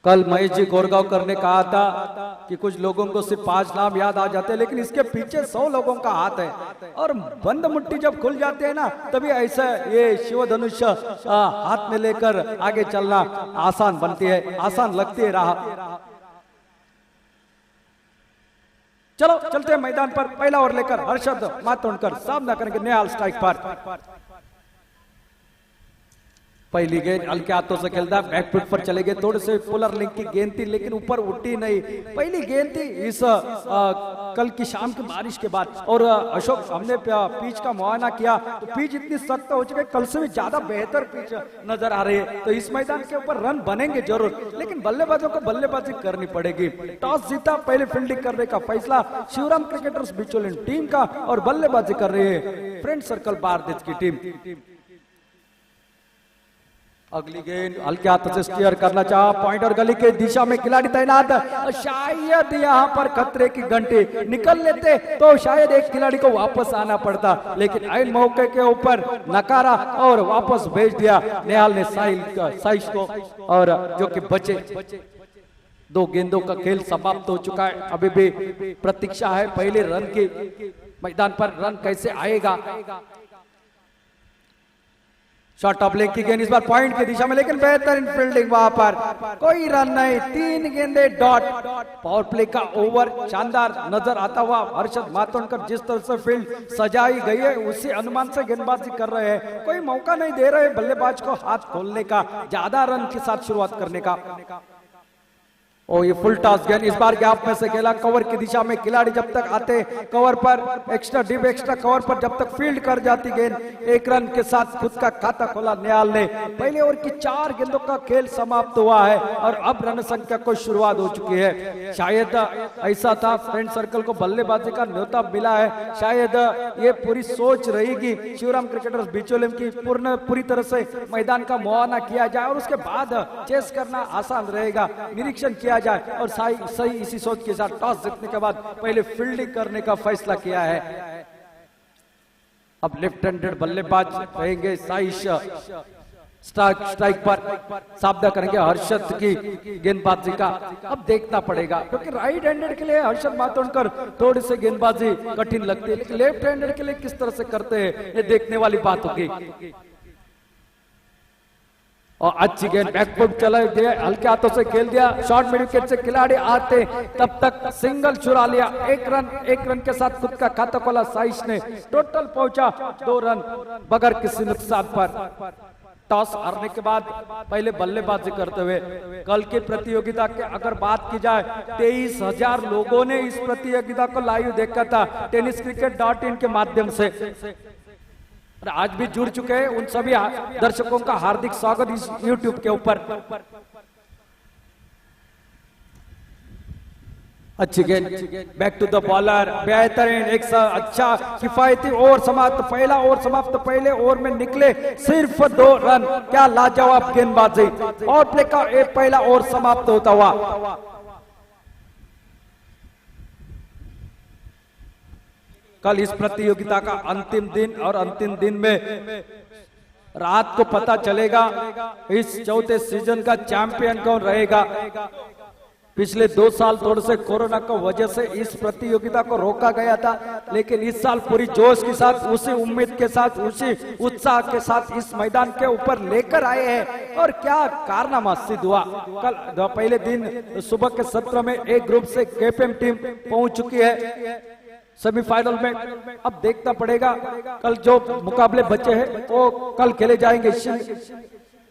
कल महेश जी गोरगांवकर ने कहा था कि कुछ लोगों को सिर्फ 5 नाम याद आ जाते हैं, लेकिन इसके पीछे 100 लोगों का हाथ है। और बंद मुट्ठी जब खुल जाते हैं ना, तभी ऐसा ये शिव धनुष हाथ में लेकर आगे चलना आसान बनती है, आसान लगती है राह। चलो चलते हैं मैदान पर। पहला ओवर लेकर हर्षद मातोंडकर सामना करेंगे नेहाल स्ट्राइक पर। पहली गेंद हल्के हाथों से खेलता है, बैक फुट पर चले गए, थोड़े से पुलर लिंक की गेंद थी लेकिन ऊपर उठी नहीं। पहली गेंद थी इस कल की शाम की बारिश के बाद। और अशोक, हमने पिच का मुआयना किया तो पिच इतनी सख्त हो चुकी है, कल से भी ज्यादा बेहतर पिच नजर आ रही है। तो इस मैदान के ऊपर रन बनेंगे जरूर, लेकिन बल्लेबाजों को बल्लेबाजी करनी पड़ेगी। टॉस जीता, पहले फील्डिंग करने का फैसला शिवराम क्रिकेटर्स बिचौलियन टीम का, और बल्लेबाजी कर रही है फ्रेंड सर्कल बारदेज की टीम। अगली गेंद हल्के हाथ से स्टीयर करना चाहा, पॉइंट और गली के दिशा में खिलाड़ी तैनात। शायद यहाँ पर खतरे की घंटी निकल लेते तो शायद एक खिलाड़ी को वापस आना पड़ता, लेकिन ऐन मौके के ऊपर नकारा और वापस भेज दिया नेहाल ने साइश को, और जो कि बचे। 2 गेंदों का खेल समाप्त हो चुका है, अभी भी प्रतीक्षा है पहले रन की। मैदान पर रन कैसे आएगा। शॉर्ट ऑफ लेग की गेंद इस बार पॉइंट की दिशा में, लेकिन बेहतरीन फील्डिंग, वहां पर कोई रन नहीं, 3 गेंदे डॉट। पावर प्ले का ओवर शानदार नजर आता हुआ हर्षद मातोंडकर जिस तरह से फील्ड सजाई गई है उसी अनुमान से गेंदबाजी कर रहे हैं। कोई मौका नहीं दे रहे बल्लेबाज को हाथ खोलने का, ज्यादा रन के साथ शुरुआत करने का। और ये फुल टॉस गेंद इस बार गैप में से खेला, कवर की दिशा में खिलाड़ी जब तक आते कवर पर, एक्स्ट्रा डीप एक्स्ट्रा कवर पर जब तक फील्ड कर जाती गेंद, 1 रन के साथ खुद का खाता खोला नेहाल ने। पहले ओवर की 4 गेंदों का खेल समाप्त हुआ है और अब रन संख्या को शुरुआत हो चुकी है। शायद ऐसा था, फ्रेंड सर्कल को बल्लेबाजी का न्योता मिला है, शायद ये पूरी सोच रहेगी शिवराम क्रिकेटर्स बिचौलियन की पूरी तरह से मैदान का मुआयना किया जाए और उसके बाद चेस करना आसान रहेगा, निरीक्षण किया जाए। और सही इसी सोच के साथ टॉस जीतने के बाद पहले फील्डिंग करने का फैसला किया है। अब लेफ्ट हैंडेड बल्लेबाज रहेंगे साइश, स्ट्राइक पर सामना करेंगे हर्षद की गेंदबाजी का। अब देखना पड़ेगा, क्योंकि राइट हैंडेड के लिए हर्षद मातोंडकर थोड़ी सी गेंदबाजी कठिन लगती है, लेकिन लेफ्ट हैंडेड के लिए किस तरह से करते हैं ये देखने वाली बात होगी। और अच्छी गेंद बैकफुट चला दिया, हल्के हाथों से खेल दिया, शॉर्ट मिड विकेट से खिलाड़ी आते तब तक सिंगल चुरा लिया। 1 रन के साथ खुद का खाता खोला साइश ने। टोटल पहुंचा 2 रन बगैर किसी नुकसान पर। टॉस हारने के बाद पहले बल्लेबाजी करते हुए कल की प्रतियोगिता के अगर बात की जाए, 23,000 लोगों ने इस प्रतियोगिता को लाइव देखा था tenniscricket.in के माध्यम से। आज भी जुड़ चुके हैं उन सभी दर्शकों का हार्दिक स्वागत इस YouTube के ऊपर। अच्छी गेंद, बैक टू द बॉलर, बेहतरीन, एक अच्छा किफायती ओवर समाप्त। पहला ओवर समाप्त, पहले ओवर में निकले सिर्फ 2 रन। क्या लाजवाब गेंदबाजी। और प्ले का पहला ओवर समाप्त होता हुआ। कल इस प्रतियोगिता का अंतिम दिन, और अंतिम दिन में रात को पता चलेगा इस चौथे सीजन का चैंपियन कौन रहेगा। पिछले 2 साल थोड़े से कोरोना की वजह से इस प्रतियोगिता को रोका गया था, लेकिन इस साल पूरी जोश के साथ, उसी उम्मीद के साथ, उसी उत्साह के साथ इस मैदान के ऊपर लेकर आए हैं। और क्या कारनामा सिद्ध हुआ। कल पहले दिन सुबह के सत्र में A ग्रुप से KPM टीम पहुंच चुकी है सेमीफाइनल में। अब देखना पड़ेगा कल जो मुकाबले बचे हैं वो कल खेले जाएंगे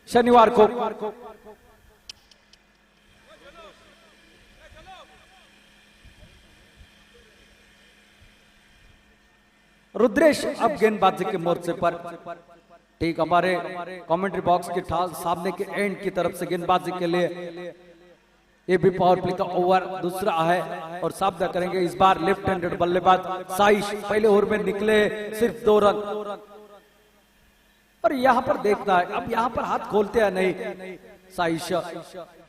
शनिवार को। रुद्रेश अब गेंदबाजी के मोर्चे पर, ठीक हमारे कमेंट्री बॉक्स के सामने के एंड की तरफ से गेंदबाजी के लिए ये भी पावर प्ले का ओवर दूसरा है। और सामना करेंगे इस बार लेफ्ट हैंडेड बल्लेबाज साइश। पहले ओवर में निकले सिर्फ 2 रन। और यहां पर देखना है, अब यहां पर हाथ खोलते हैं नहीं साइश,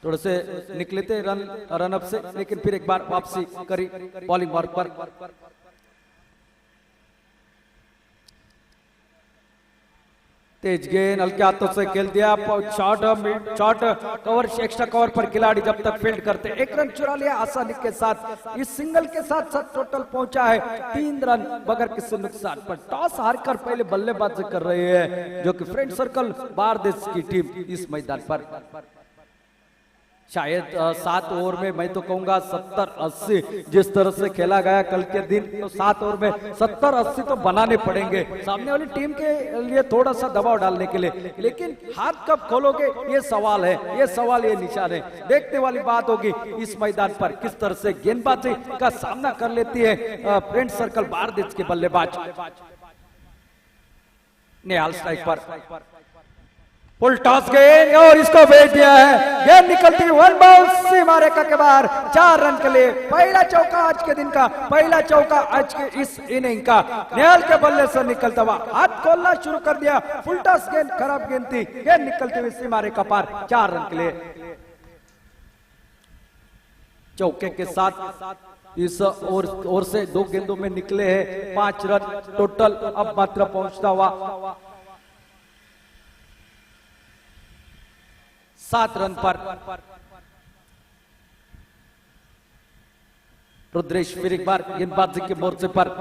थोड़े से निकले थे रन अप से, लेकिन फिर एक बार वापसी करी बॉलिंग मार्क पर। तेज गेंद हल्के हाथों से खेल दिया, shot shot cover extra cover पर खिलाड़ी जब तक फील्ड करते, एक रन चुरा लिया आसानी के साथ। इस सिंगल के साथ साथ टोटल पहुंचा है 3 रन बगैर किसी नुकसान पर। टॉस हारकर पहले बल्लेबाजी कर रहे हैं जो कि फ्रेंड सर्कल बारदेश की टीम इस मैदान पर। शायद 7 ओवर में मैं तो कहूंगा 70-80 जिस तरह से खेला गया कल के दिन, तो 7 ओवर में 70-80 तो बनाने पड़ेंगे सामने वाली टीम के लिए थोड़ा सा दबाव डालने के लिए। लेकिन हाथ कब खोलोगे ये सवाल है, ये सवाल ये निशान है। देखने वाली बात होगी इस मैदान पर किस तरह से गेंदबाजी का सामना कर लेती है फ्रेंड सर्कल बारदेश के बल्लेबाज। नेहाल स्ट्राइक पर, फुल टॉस गेंद और इसको भेज दिया है, गेंद निकलती 1 बाउंस सीमा रेखा के बाहर। 4 रन के लिए पहला चौका आज के दिन का, पहला चौका आज के इस इनिंग का। नेहाल के बल्ले से निकलता हुआ हाथ खोलना शुरू कर दिया, फुल टॉस गेंद खराब गेंद थी, गेंद निकलती हुई सीमा रेखा पार। 4 रन के लिए चौके के साथ इस ओर से 2 गेंदों में निकले हैं 5 रन टोटल। अब मात्र पहुंचता हुआ 7 रन पर रुद्रेश फिर एक बार गेंदबाजी के मोर्चे पर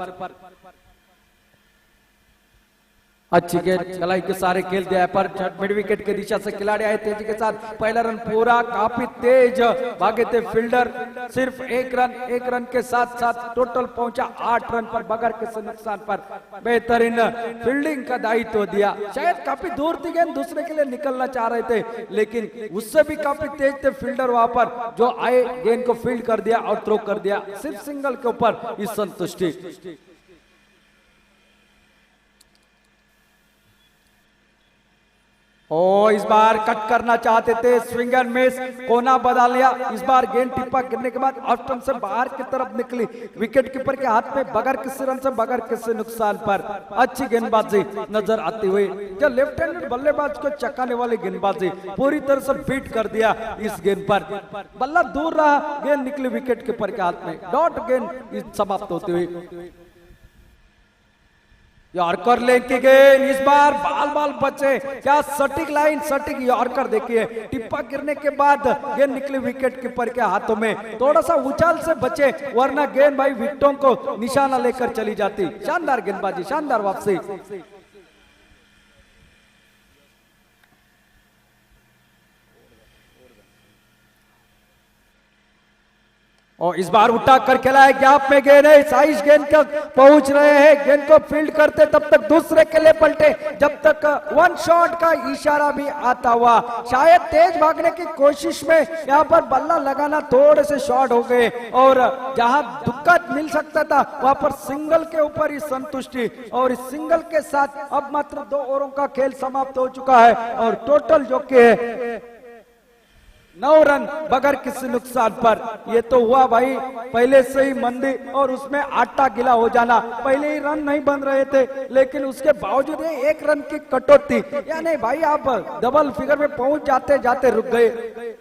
अच्छी गेंद कलाई के सारे खेल दिया पर मिड विकेट के दिशा से खिलाड़ी आए तेजी के साथ। पहला रन पूरा काफी तेज भागे थे फील्डर, सिर्फ 1 रन के साथ साथ टोटल पहुंचा 8 रन पर बगैर किसी नुकसान पर। बेहतरीन फील्डिंग का दायित्व दिया, शायद काफी दूर थी गेंद, दूसरे के लिए निकलना चाह रहे थे लेकिन उससे भी काफी तेज थे फील्डर वहां पर जो आए गेंद को फील्ड कर दिया और थ्रो कर दिया। सिर्फ सिंगल के ऊपर इस संतुष्टि। इस बार कट करना चाहते थे, स्विंग एंड मिस, कोना बदल लिया। इस बार गेंद टिप्पा गिरने के बाद ऑफ स्टंप से बाहर की तरफ निकली, विकेट कीपर के हाथ में बगैर किसी रन से बगैर किसी नुकसान पर। अच्छी गेंदबाजी नजर आती हुई, जो लेफ्ट हैंडेड बल्लेबाज को चकाने वाली गेंदबाजी पूरी तरह से बीट कर दिया इस गेंद पर। बल्ला दूर रहा, गेंद निकली विकेट कीपर के हाथ में, डॉट गेंद समाप्त होती हुई। यॉर्कर लेके गेंद इस बार बाल बचे, क्या सटीक लाइन, सटीक यॉर्कर देखिए, टिप्पा गिरने के बाद गेंद निकली विकेट कीपर के हाथों में। थोड़ा सा उछाल से बचे वरना गेंद भाई विकेटों को निशाना लेकर चली जाती। शानदार गेंदबाजी, शानदार वापसी। और इस बार उठा कर खेला है, गैप में गेंद है, साइज गेंद तक पहुंच रहे हैं, गेंद को फील्ड करते तब तक दूसरे के लिए पलटे, जब तक 1 शॉट का इशारा भी आता हुआ। शायद तेज भागने की कोशिश में यहां पर बल्ला लगाना थोड़े से शॉर्ट हो गए और जहां दुक्का मिल सकता था वहां पर सिंगल के ऊपर ही संतुष्टि। और इस सिंगल के साथ अब मात्र 2 ओवरों का खेल समाप्त हो चुका है और टोटल जो कि है 9 रन बगैर किसी नुकसान पर। ये तो हुआ भाई पहले से ही मंदी और उसमें आटा गिला हो जाना। पहले ही रन नहीं बन रहे थे लेकिन उसके बावजूद 1 रन की कटौती, यानी भाई आप डबल फिगर में पहुंच जाते जाते रुक गए।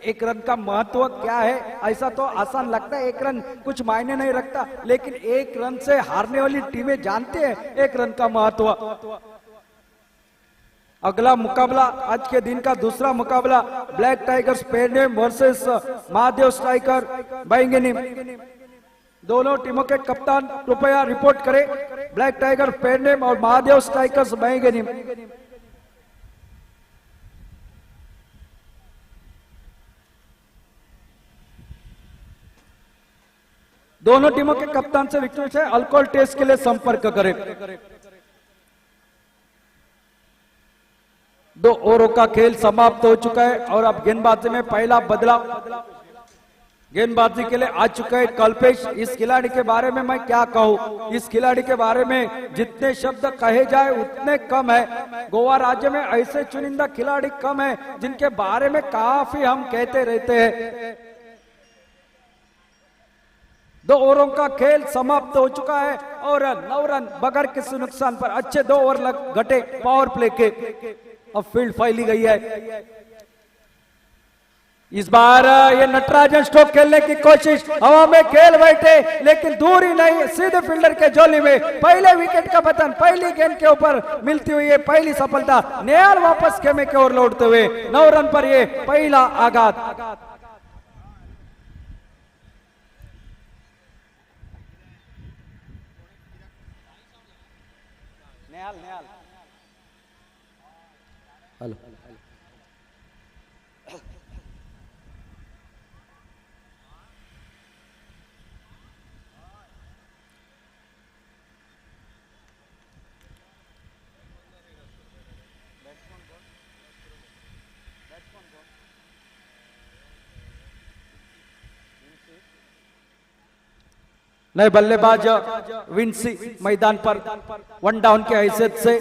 1 रन का महत्व क्या है, ऐसा तो आसान लगता है, 1 रन कुछ मायने नहीं रखता, लेकिन 1 रन से हारने वाली टीमें जानते हैं 1 रन का महत्व। अगला मुकाबला आज के दिन का दूसरा मुकाबला black tigers Pednem versus Mahadev striker Bainginim. दोनों टीमों के कप्तान कृपया रिपोर्ट करें, ब्लैक टाइगर पेडनेम और महादेव स्ट्राइकर्स बैंगनीम। दोनों टीमों के कप्तान से रिक्वेस्ट है अल्कोहल टेस्ट के लिए संपर्क करें। 2 ओवरों का खेल समाप्त हो चुका है और अब गेंदबाजी में पहला बदलाव गेंदबाजी के लिए आ चुका है कल्पेश। इस खिलाड़ी के बारे में मैं क्या कहूं, इस खिलाड़ी के बारे में जितने शब्द कहे जाए उतने कम है। गोवा राज्य में ऐसे चुनिंदा खिलाड़ी कम है जिनके बारे में काफी हम कहते रहते हैं। 2 ओवरों का खेल समाप्त हो चुका है और 9 रन बगैर किसी नुकसान पर। अच्छे 2 ओवर घटे पावर प्ले के। अब फील्ड फैली गई है, इस बार ये नटराजन स्ट्रोक खेलने की कोशिश, हवा में खेल बैठे लेकिन दूर ही नहीं, सीधे फील्डर के झोली में। पहले विकेट का पतन पहली गेंद के ऊपर मिलती हुई ये पहली सफलता। नेहाल वापस खेमे की ओर लौटते हुए 9 रन पर ये पहला आघात। हेलो नए बल्लेबाज विंसी मैदान पर 1 डाउन के हैसियत से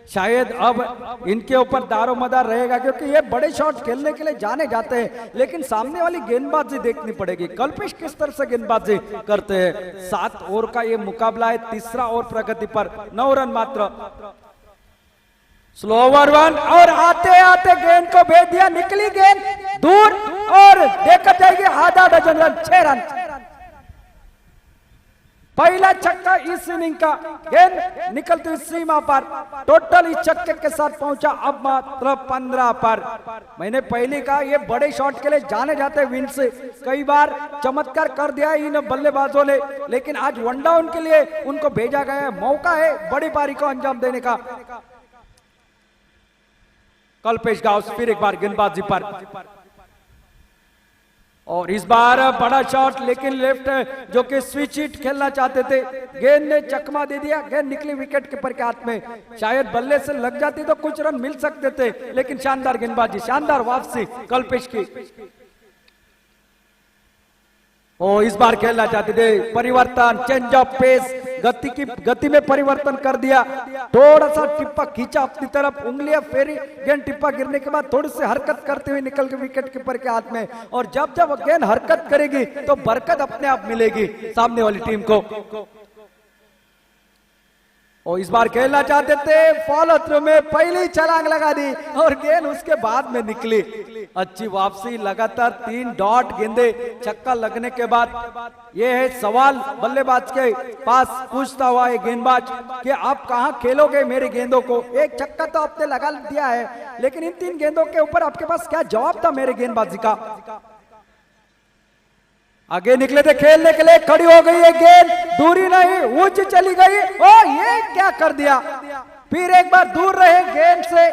शायद अब इनके ऊपर दारोमदार रहेगा, क्योंकि ये बड़े शॉट खेलने के लिए जाने जाते हैं, लेकिन सामने वाली गेंदबाजी देखनी पड़ेगी। कल्पेश किस तरह से गेंदबाजी करते हैं। 7 ओवर का ये मुकाबला है, तीसरा ओवर प्रगति पर, 9 रन मात्र। स्लोवर वन और आते आते गेंद को भेज दिया, निकली गेंद दूर और देखा जाएगी आधा डजन रन, 6 रन। पहला छक्का इस इनिंग का, गेंद निकलती हुई सीमा पर, टोटल इस छक्के के साथ पहुंचा अब मात्र 15 पर। मैंने पहले कहा ये बड़े शॉट के लिए जाने जाते विंस, कई बार चमत्कार कर दिया इन बल्लेबाजों ने, लेकिन आज 1 डाउन के लिए उनको भेजा गया है। मौका है बड़ी पारी को अंजाम देने का। कल्पेश गाउस फिर एक बार गेंदबाजी पर, और इस बार बड़ा शॉट, लेकिन लेफ्ट जो कि स्विच हिट खेलना चाहते थे, गेंद ने चकमा दे दिया। गेंद निकली विकेट कीपर के हाथ में, शायद बल्ले से लग जाती तो कुछ रन मिल सकते थे, लेकिन शानदार गेंदबाजी, शानदार वापसी कल्पेश की। ओ इस बार खेलना चाहते थे, परिवर्तन, चेंज ऑफ पेस, गति में परिवर्तन कर दिया। थोड़ा सा टिप्पा खींचा अपनी तरफ, उंगलियां फेरी, गेंद टिप्पा गिरने के बाद थोड़ी सी हरकत करते हुए निकल के विकेट कीपर के हाथ में। और जब जब गेंद हरकत करेगी तो बरकत अपने आप मिलेगी सामने वाली टीम को। और इस बार खेलना चाहते थे, फॉलो थ्रू में पहली छलांग लगा दी और गेंद उसके बाद में निकली। अच्छी वापसी, लगातार 3 डॉट गेंदे, छक्का लगने के बाद यह है सवाल बल्लेबाज के पास पूछता हुआ है गेंदबाज कि आप कहां खेलोगे मेरी गेंदों को। एक छक्का तो आपने लगा दिया है, लेकिन इन 3 गेंदों के ऊपर आपके पास क्या जवाब था मेरे गेंदबाजी का। आगे निकले थे खेलने के लिए, खड़ी हो गई है गेंद, दूरी नहीं, ऊंची चली गई। ओ ये क्या कर दिया, फिर एक बार दूर रहे गेंद से।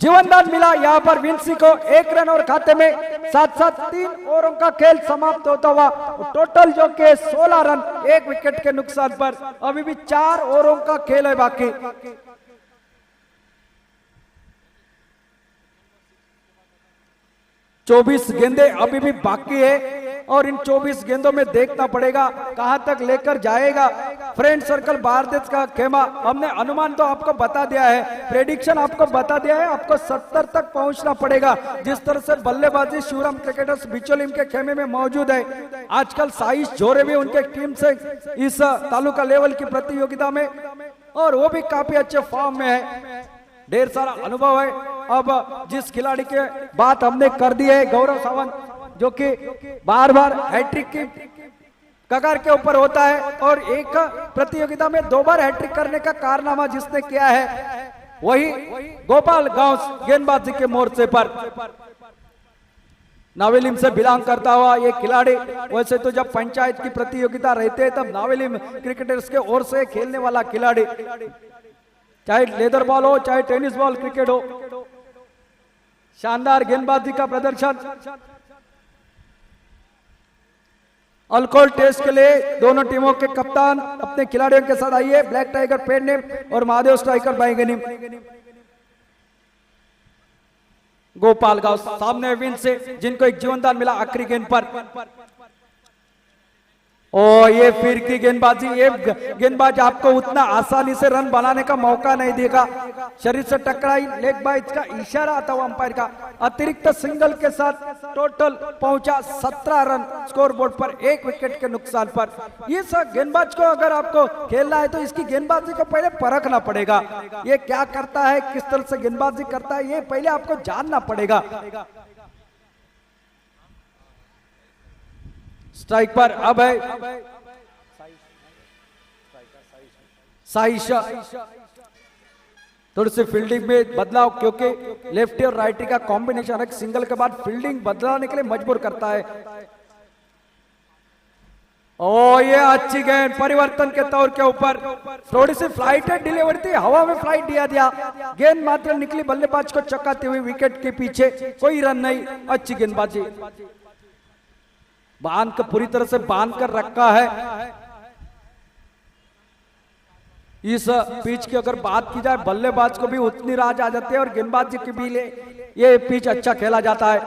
जीवनदान मिला यहां पर विंसी को, 1 रन और खाते में। साथ साथ 3 ओवरों का खेल समाप्त होता हुआ टोटल जो के 16 रन, 1 विकेट के नुकसान पर। अभी भी 4 ओवरों का खेल है बाकी। 24 गेंदे अभी भी बाकी है, और इन 24 गेंदों में देखना पड़ेगा कहां तक लेकर जाएगा फ्रेंड सर्कल भारत का खेमा। हमने अनुमान तो आपको बता दिया है, प्रेडिक्शन आपको बता दिया है, आपको 70 तक पहुंचना पड़ेगा। जिस तरह से बल्लेबाजी शिवराम क्रिकेटर्स बिचोलिम के खेमे में मौजूद है, आजकल साइश जोरे भी उनके टीम से इस तालुका लेवल की प्रतियोगिता में, और वो भी काफी अच्छे फॉर्म में है, ढेर सारा अनुभव है। अब जिस खिलाड़ी के बात हमने कर दी है, गौरव सावंत, जो कि बार बार हैट्रिक की कगार के ऊपर होता है, और एक प्रतियोगिता में 2 बार हैट्रिक करने का कारनामा जिसने किया है वही गोपाल गांव गेंदबाजी के मोर्चे पर नावेलिम से बिलोंग करता हुआ ये खिलाड़ी। वैसे तो जब पंचायत की प्रतियोगिता रहते हैं तब नावेलिम क्रिकेटर्स के ओर से खेलने वाला खिलाड़ी, चाहे लेदर बॉल हो चाहे टेनिस बॉल क्रिकेट हो, शानदार गेंदबाजी का प्रदर्शन। अल्कोहल टेस्ट के लिए दोनों टीमों के कप्तान अपने खिलाड़ियों के साथ आइए। ब्लैक टाइगर पेड नेम और महादेव स्ट्राइकर बैंगनी। गोपाल गांव सामने विन से, जिनको एक जीवनदान मिला आखिरी गेंद पर। ओ ये फिर की गेंदबाजी, ये गेंदबाज आपको उतना आसानी से रन बनाने का मौका नहीं देगा। शरीर से टकराई, लेग बाइज का इशारा आता हुआ अंपायर का, अतिरिक्त सिंगल के साथ टोटल पहुंचा 17 रन स्कोर बोर्ड पर, 1 विकेट के नुकसान पर। ये सब गेंदबाज को अगर आपको खेलना है तो इसकी गेंदबाजी को पहले परखना पड़ेगा। ये क्या करता है, किस तरह से गेंदबाजी करता है, ये पहले आपको जानना पड़ेगा। स्ट्राइक पर अब है साइशा। थोड़ी सी फील्डिंग में बदलाव, क्योंकि लेफ्टी और राइटी का कॉम्बिनेशन एक सिंगल के बाद फील्डिंग बदलाने के लिए मजबूर करता है। ओ ये अच्छी गेंद परिवर्तन के तौर के ऊपर, थोड़ी सी फ्लाइटेड डिलीवरी थी, हवा में फ्लाइट दिया। गेंद मात्र निकली बल्लेबाज को चकाती हुई विकेट के पीछे, कोई रन नहीं। अच्छी गेंदबाजी, बांध कर पूरी तरह से बांध कर रखा है। इस पिच की अगर बात की जाए, बल्लेबाज को भी उतनी राज आ जाती है और गेंदबाजी की भी ये पिच अच्छा खेला जाता है।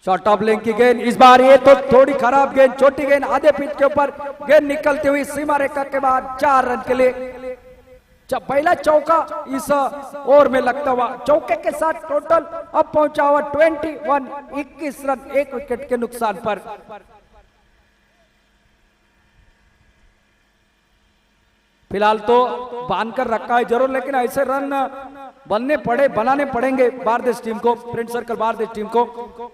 शॉर्ट ऑफ लेग की गेंद, इस बार ये तो थोड़ी खराब गेंद, छोटी गेंद, आधे पिच के ऊपर गेंद निकलती हुई सीमा रेखा के बाद 4 रन के लिए। पहला चौका इस ओवर में लगता हुआ, चौके के साथ टोटल अब पहुंचा हुआ 21 रन, 1 विकेट के नुकसान पर। फिलहाल तो बांध कर रखा है जरूर, लेकिन ऐसे रन बनाने पड़ेंगे बारदेश टीम को, फ्रेंड सर्कल बारदेश टीम को।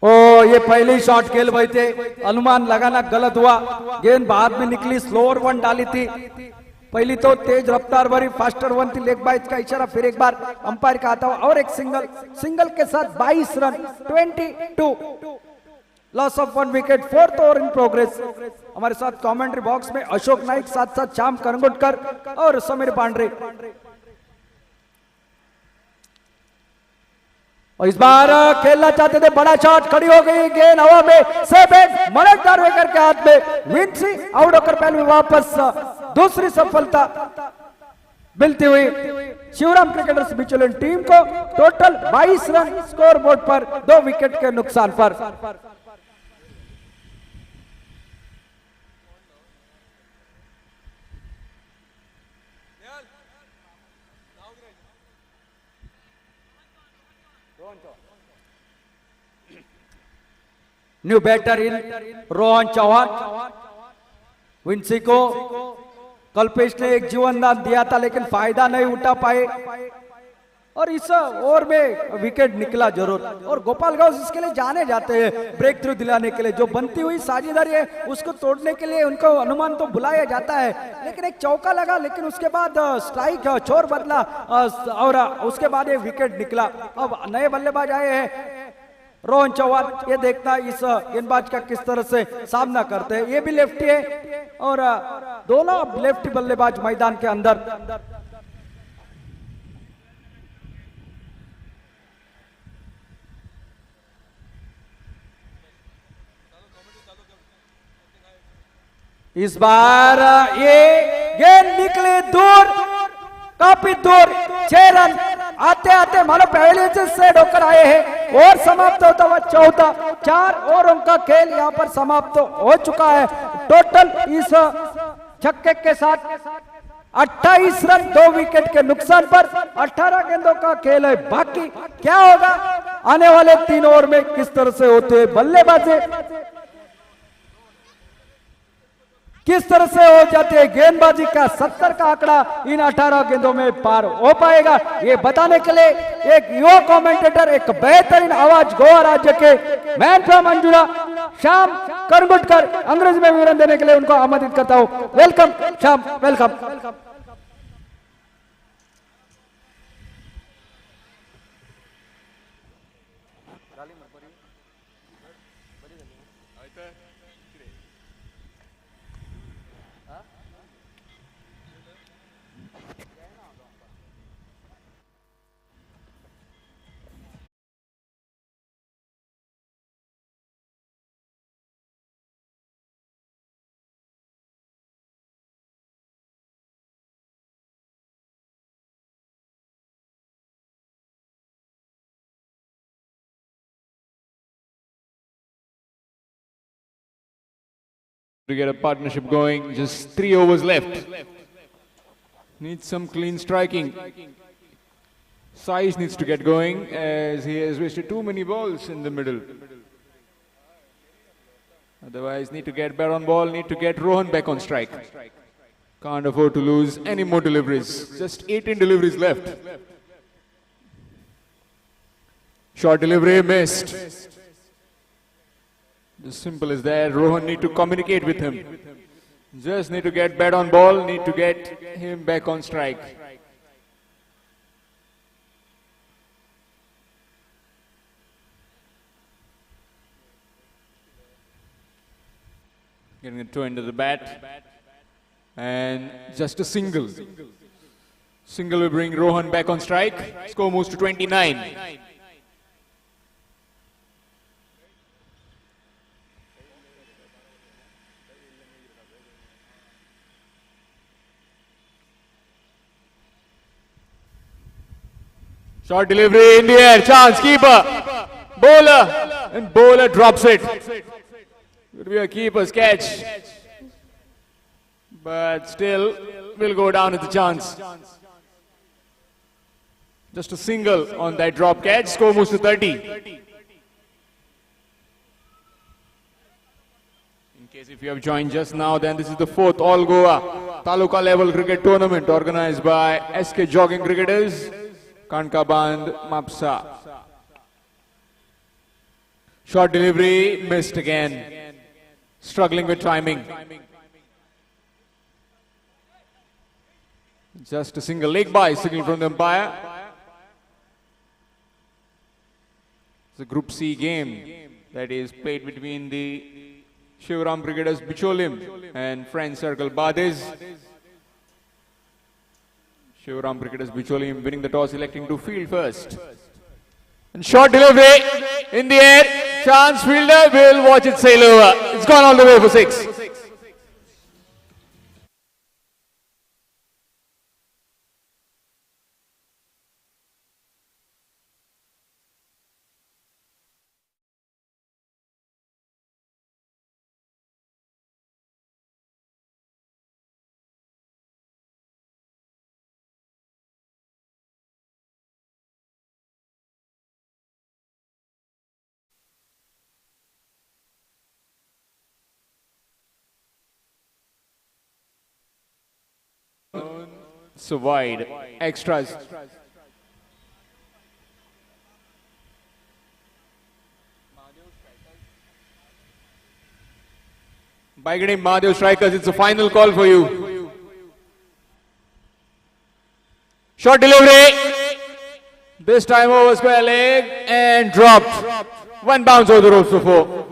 ओ ये पहले शॉट खेल रहे थे, अनुमान लगाना गलत हुआ। गेंद बाद में निकली, स्लोअर वन डाली थी। पहली तो तेज रफ्तार भरी फास्टर वन थी, लेग बाइज का इशारा, फिर एक बार अंपायर का आता हुआ और एक सिंगल के साथ 22 run, 22 loss of 1 wicket, 4th over in progress. हमारे साथ कमेंट्री बॉक्स में अशोक नाइक, साथ साथ श्याम करंगुटकर और समीर पांडे। और इस बार खेलना चाहते थे, बड़ा शॉट, खड़ी हो गई गेंद हवा में, सेफ है मनोज दारवेकर के हाथ में। विंसी आउट होकर पहले में वापस, दूसरी सफलता मिलती हुई शिवराम क्रिकेटर्स बिचौलियन टीम को। टोटल 22 रन स्कोर बोर्ड पर, 2 विकेट के नुकसान पर। New batter in Rohan Chauhan. विंसी को कल्पेश ने एक जीवनदान दिया था, लेकिन फायदा नहीं उठा पाए और इस ओवर में विकेट निकला जरूर। और गोपाल गौस इसके लिए जाने जाते हैं, ब्रेक थ्रू दिलाने के लिए। जो बनती हुई साझेदारी है उसको तोड़ने के लिए उनको अनुमान तो बुलाया जाता है, लेकिन एक चौका लगा, लेकिन उसके बाद स्ट्राइक छोर बदला और उसके बाद एक विकेट निकला। अब नए बल्लेबाज आए हैं रोहन चौहान, ये देखना इस गेंदबाज का किस तरह से सामना करते हैं। ये भी लेफ्टी है और दोनों लेफ्टी बल्लेबाज मैदान के अंदर। इस बार ये गेंद निकले दूर, काफी दूर, 6 रन आते आते मानो पहले से सेट होकर आए हैं। और समाप्त होता हुआ चौथा, 4 ओवरों का खेल यहां पर समाप्त हो चुका है। टोटल इस छक्के के साथ 28 रन, 2 विकेट के नुकसान पर, 18 गेंदों का खेल है बाकी। क्या होगा आने वाले 3 ओवर में, किस तरह से होते हैं बल्लेबाजी, किस तरह से हो जाती है गेंदबाजी का 70 का आंकड़ा इन 18 गेंदों में पार हो पाएगा, ये बताने के लिए एक युवा कमेंटेटर, एक बेहतरीन आवाज गोवा राज्य के मैन फ्रॉम अंजुना श्याम करंगुटकर, अंग्रेजी में विवरण देने के लिए उनको आमंत्रित करता हूं। Welcome Shyam, welcome. to get a partnership going. Just 3 overs left. Needs some clean striking. Saish needs to get going as he has wasted too many balls in the middle. Otherwise, need to get better on ball, need to get Rohan back on strike. Can't afford to lose any more deliveries. Just 18 deliveries left. Short delivery missed. Just simple as that. Rohan need to communicate with him. Just need to get bat on ball, need to get him back on strike. Getting a toe into the bat. And just a single. Single will bring Rohan back on strike. Score moves to 29. Short delivery in the air, chance, keeper, bowler, and bowler drops it. Could be a keeper's catch, but still will go down at the chance. Just a single on that drop catch, score moves to 30. In case if you have joined just now, then this is the 4th All Goa Taluka level cricket tournament organized by SK Jogging Cricketers, Kankaband, Mapsa. Short delivery, missed again. Struggling with timing. Just a single leg by, signal from the umpire. It's a Group C game that is played between the Shivram Cricketers Bicholim and Friends Circle Bades. Shivram Cricketers Bicholim winning the toss, electing to field first. And short delivery in the air. Chance fielder will watch it sail over. It's gone all the way for 6. So wide, extras. By getting Mahadev strikers, it's a final call for you. Short delivery. This time over square leg and dropped. One bounce over the ropes for 4.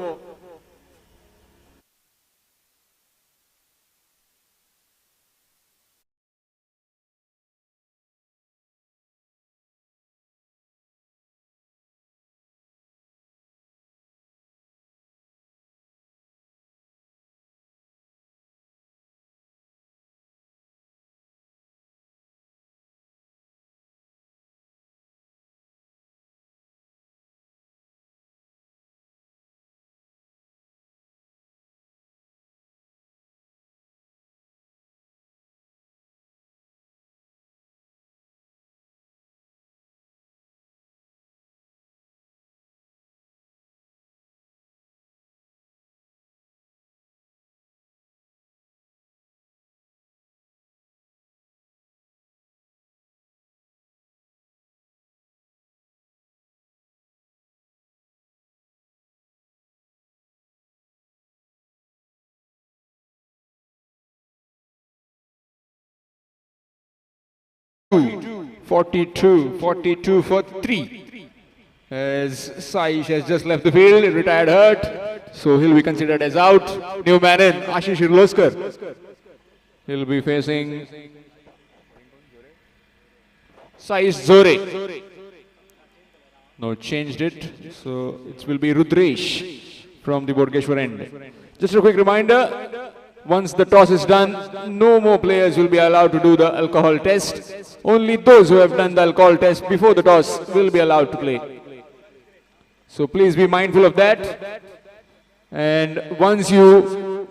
Forty-two for 3. As Saish has just left the field, retired hurt, so he'll be considered as out. New man in, Ashish Kirloskar. He'll be facing Saish Zore. No, changed it, so it will be Rudresh from the Bodgeshwar end. Just a quick reminder, once the toss is done, no more players will be allowed to do the alcohol test. Only those who have done the alcohol test before the toss will be allowed to play. So please be mindful of that. And once you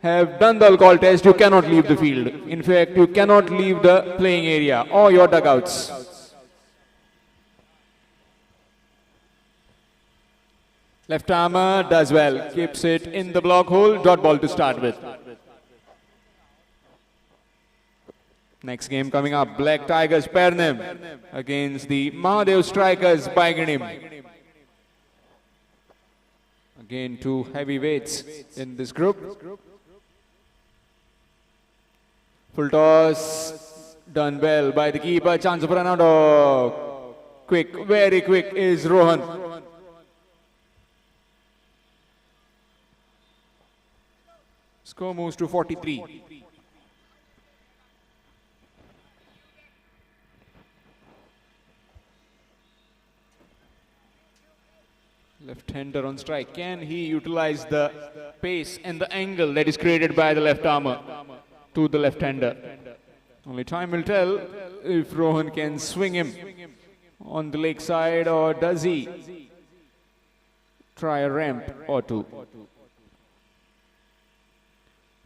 have done the alcohol test, you cannot leave the field. In fact, you cannot leave the playing area or your dugouts. Left armer does well, keeps it in the block hole, dot ball to start with. Next game coming up, Black Tigers Pernem against the Mahadev Strikers Baiganim. Again, two heavyweights in this group. Full toss, done well by the keeper, chance for another. Quick, very quick is Rohan. Score moves to 43. Left-hander on strike. Can he utilize the pace and the angle that is created by the left armer to the left-hander? Only time will tell if Rohan can swing him on the leg side, or does he try a ramp or two?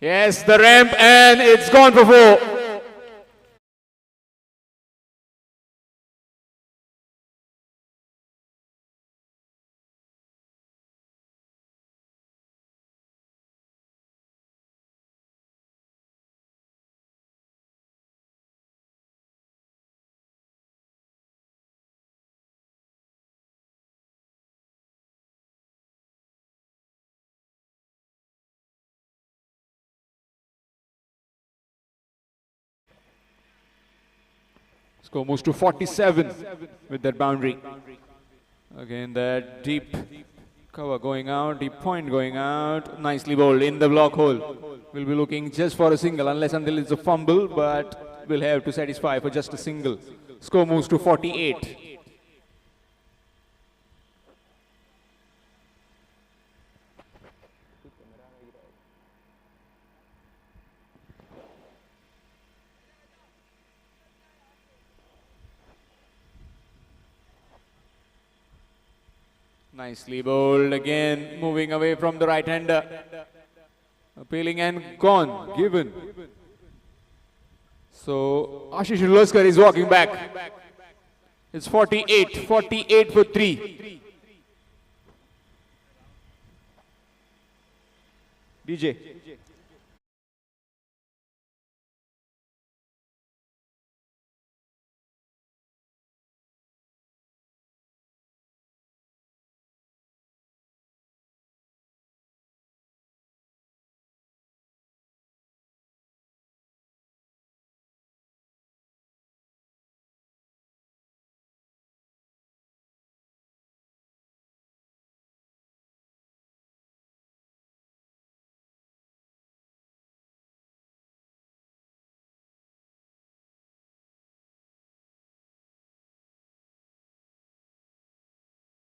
Yes, the ramp, and it's gone for four. Score moves to 47 with that boundary. Again, that deep cover going out, deep point going out. Nicely bowled in the block hole. We'll be looking just for a single, unless until it's a fumble, but we'll have to satisfy for just a single. Score moves to 48. Nicely bowled again, moving away from the right-hander. Appealing and gone, given. So Ashish Urlaskar is walking back. It's 48 for 3. DJ.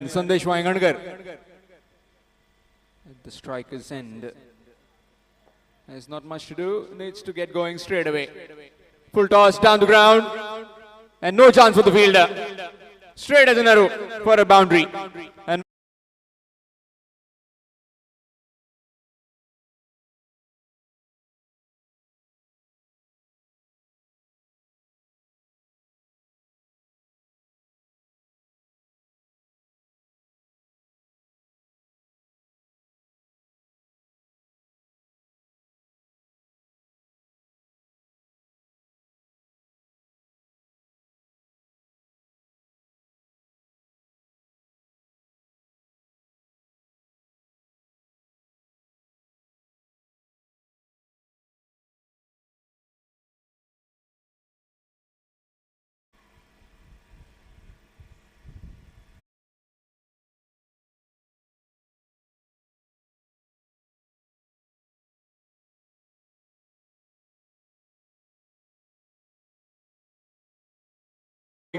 Sandesh Vaingankar at the striker's end. Has not much to do, needs to get going straight away. Full toss down the ground, and no chance for the fielder. Straight as an arrow for a boundary. And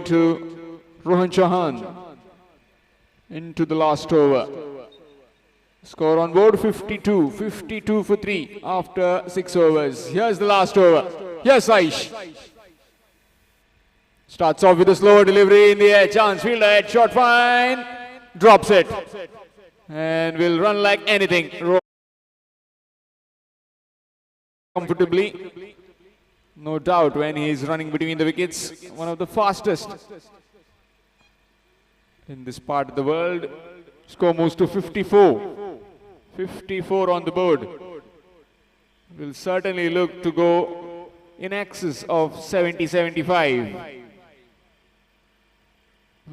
to Rohan Chauhan into the last over. Score on board 52 for 3 after 6 overs. Here's the last over. Here's Aish. Starts off with a slower delivery in the air. Chance, fielder head, shot fine. Drops it. And will run like anything. comfortably. No doubt when he is running between the wickets, one of the fastest in this part of the world. Score moves to 54. 54 on the board. Will certainly look to go in excess of 70-75.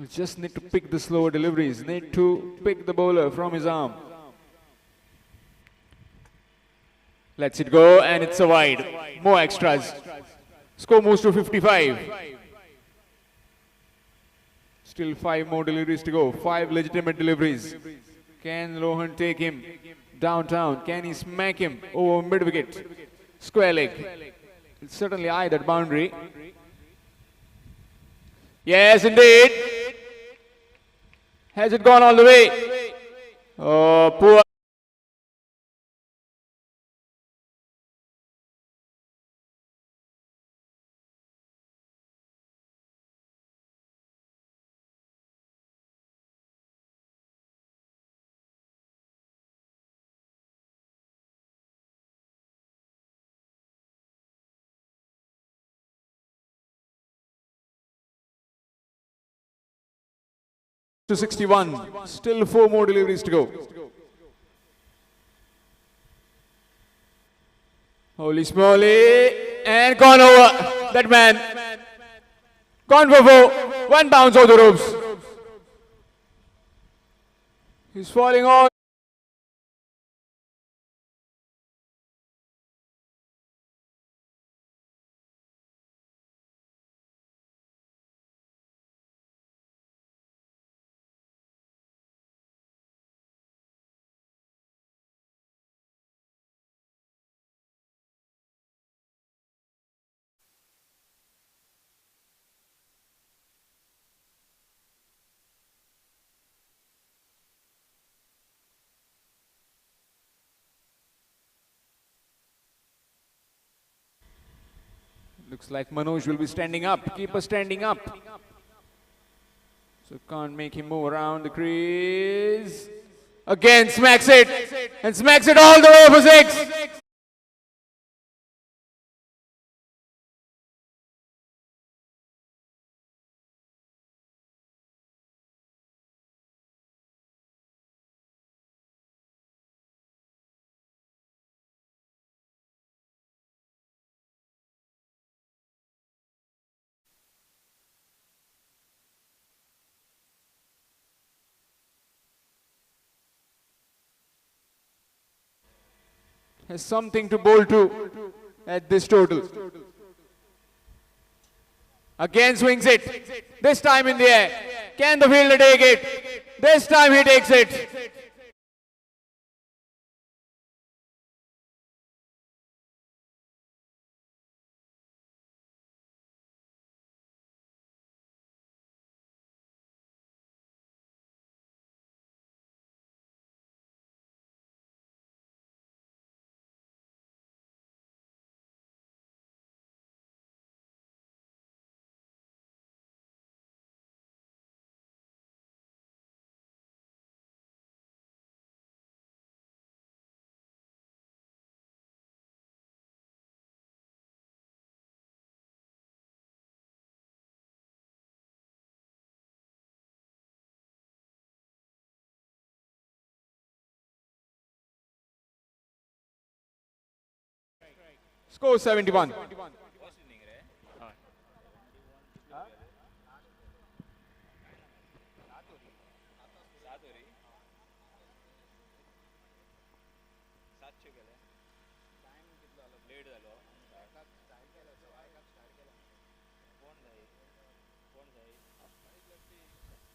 We just need to pick the slower deliveries, need to pick the bowler from his arm. Lets it go and it's a wide. More extras. Score moves to 55. Still 5 more deliveries to go. 5 legitimate deliveries. Can Rohan take him downtown? Can he smack him over mid wicket? Square leg. He'll certainly eye that boundary. Yes, indeed. Has it gone all the way? Oh, poor. To 61. Still 4 more deliveries to go. Holy smoly. And gone over. That man. Gone for 4. 1 bounce over the ropes. He's falling off. Looks like Manoj will be standing up. Keeper standing up. So can't make him move around the crease. Again smacks it. And smacks it all the way for 6. Has something to bowl to at this total. Again swings it. This time in the air. Can the fielder take it? This time he takes it. Score 71.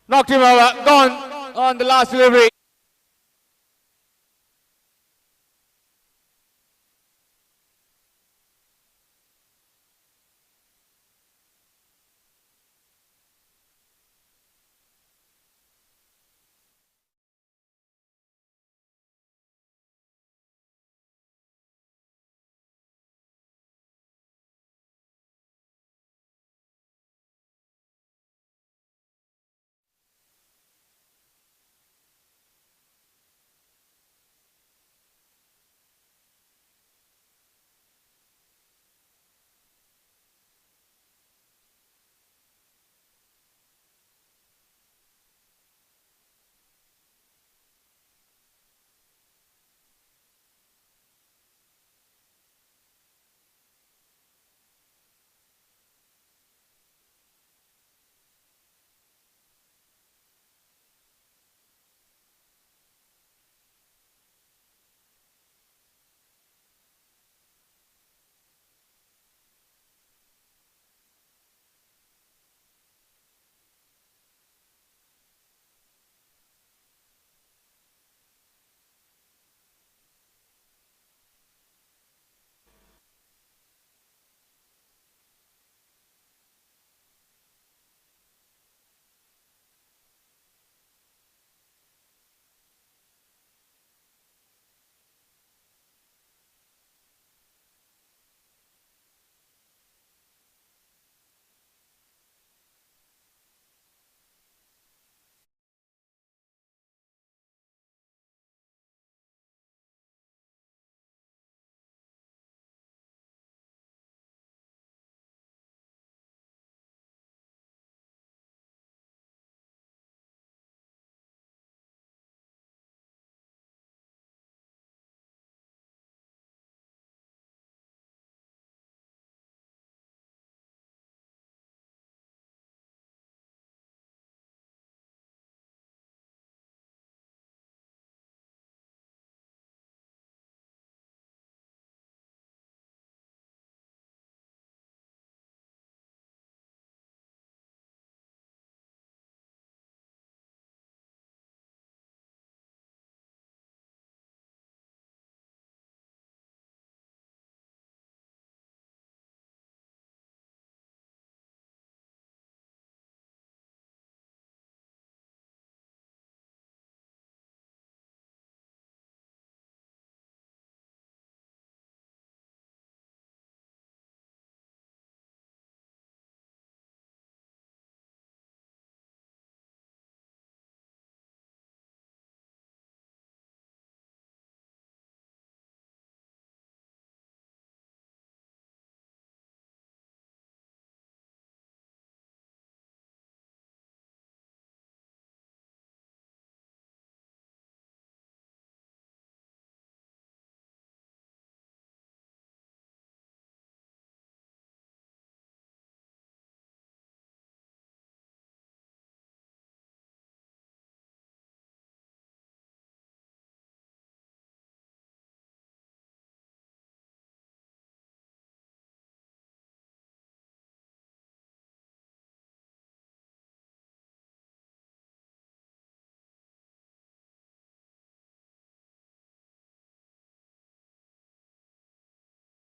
Knocked him over. Gone on the last delivery.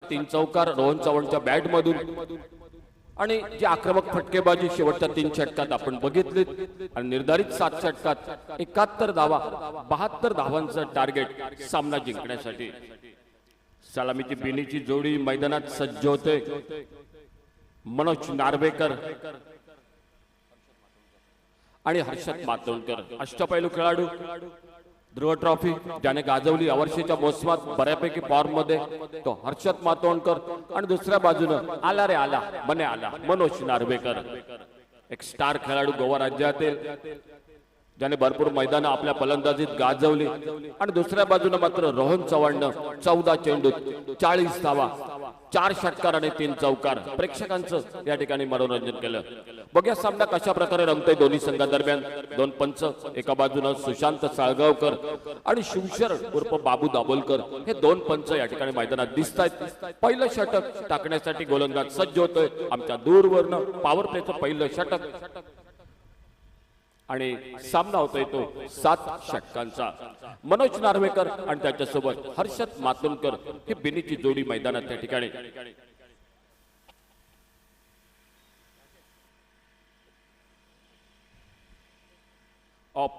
तीन चौकार रोहन चव्हाणच्या bat मधून आणि जी आक्रमक फटकेबाजी शेवटच्या 3 षटकात आपण बघितली आणि निर्धारित 7 षटकात 71 धावा 72 धावांचं टार्गेट सामना जिंकण्यासाठी सलामीची बिनीची जोडी मैदानात सज्ज होते मनोज नार्वेकर आणि हर्षद मातोंडकर अष्टपैलू खेळाडू ध्रुव ट्रॉफी ज्याने गाजवली यावर्षीच्या मोसमात बऱ्यापैकी फॉर्म मध्ये तो हर्षद मातोंडकर आणि दुसऱ्या बाजूनं आला रे आला मने आला मनोज नार्वेकर एक स्टार खेळाडू गोवा राज्यातील ज्याने भरपूर मैदान आपल्या फलंदाजीत गाजवली आणि दुसऱ्या बाजूने मात्र रोहन चव्हाणनं 14 चेंडूत 40 धावा 4 षटकार आणि 3 चौकार प्रेक्षकांचं या ठिकाणी मनोरंजन केलं. बघूया सामना कशा प्रकारे रंगतोय दोन्ही संघादरम्यान. 2 पंच एका बाजूने सुशांत साळगावकर आणि शिवशर उर्फ बाबू दाभोलकर हे 2 पंच या ठिकाणी मैदानात दिसतायत. पहिलं षटक टाकण्यासाठी गोलंदाज सज्ज होतोय. आमच्या दूरवरनं पॉवर प्लेचं पहिलं षटक आणि सामना होतोय तो 7 षटकांचा. मनोज नार्वेकर आणि त्याच्यासोबत हर्षद मातोंडकर ही बिनीची जोडी मैदानात त्या ठिकाणी.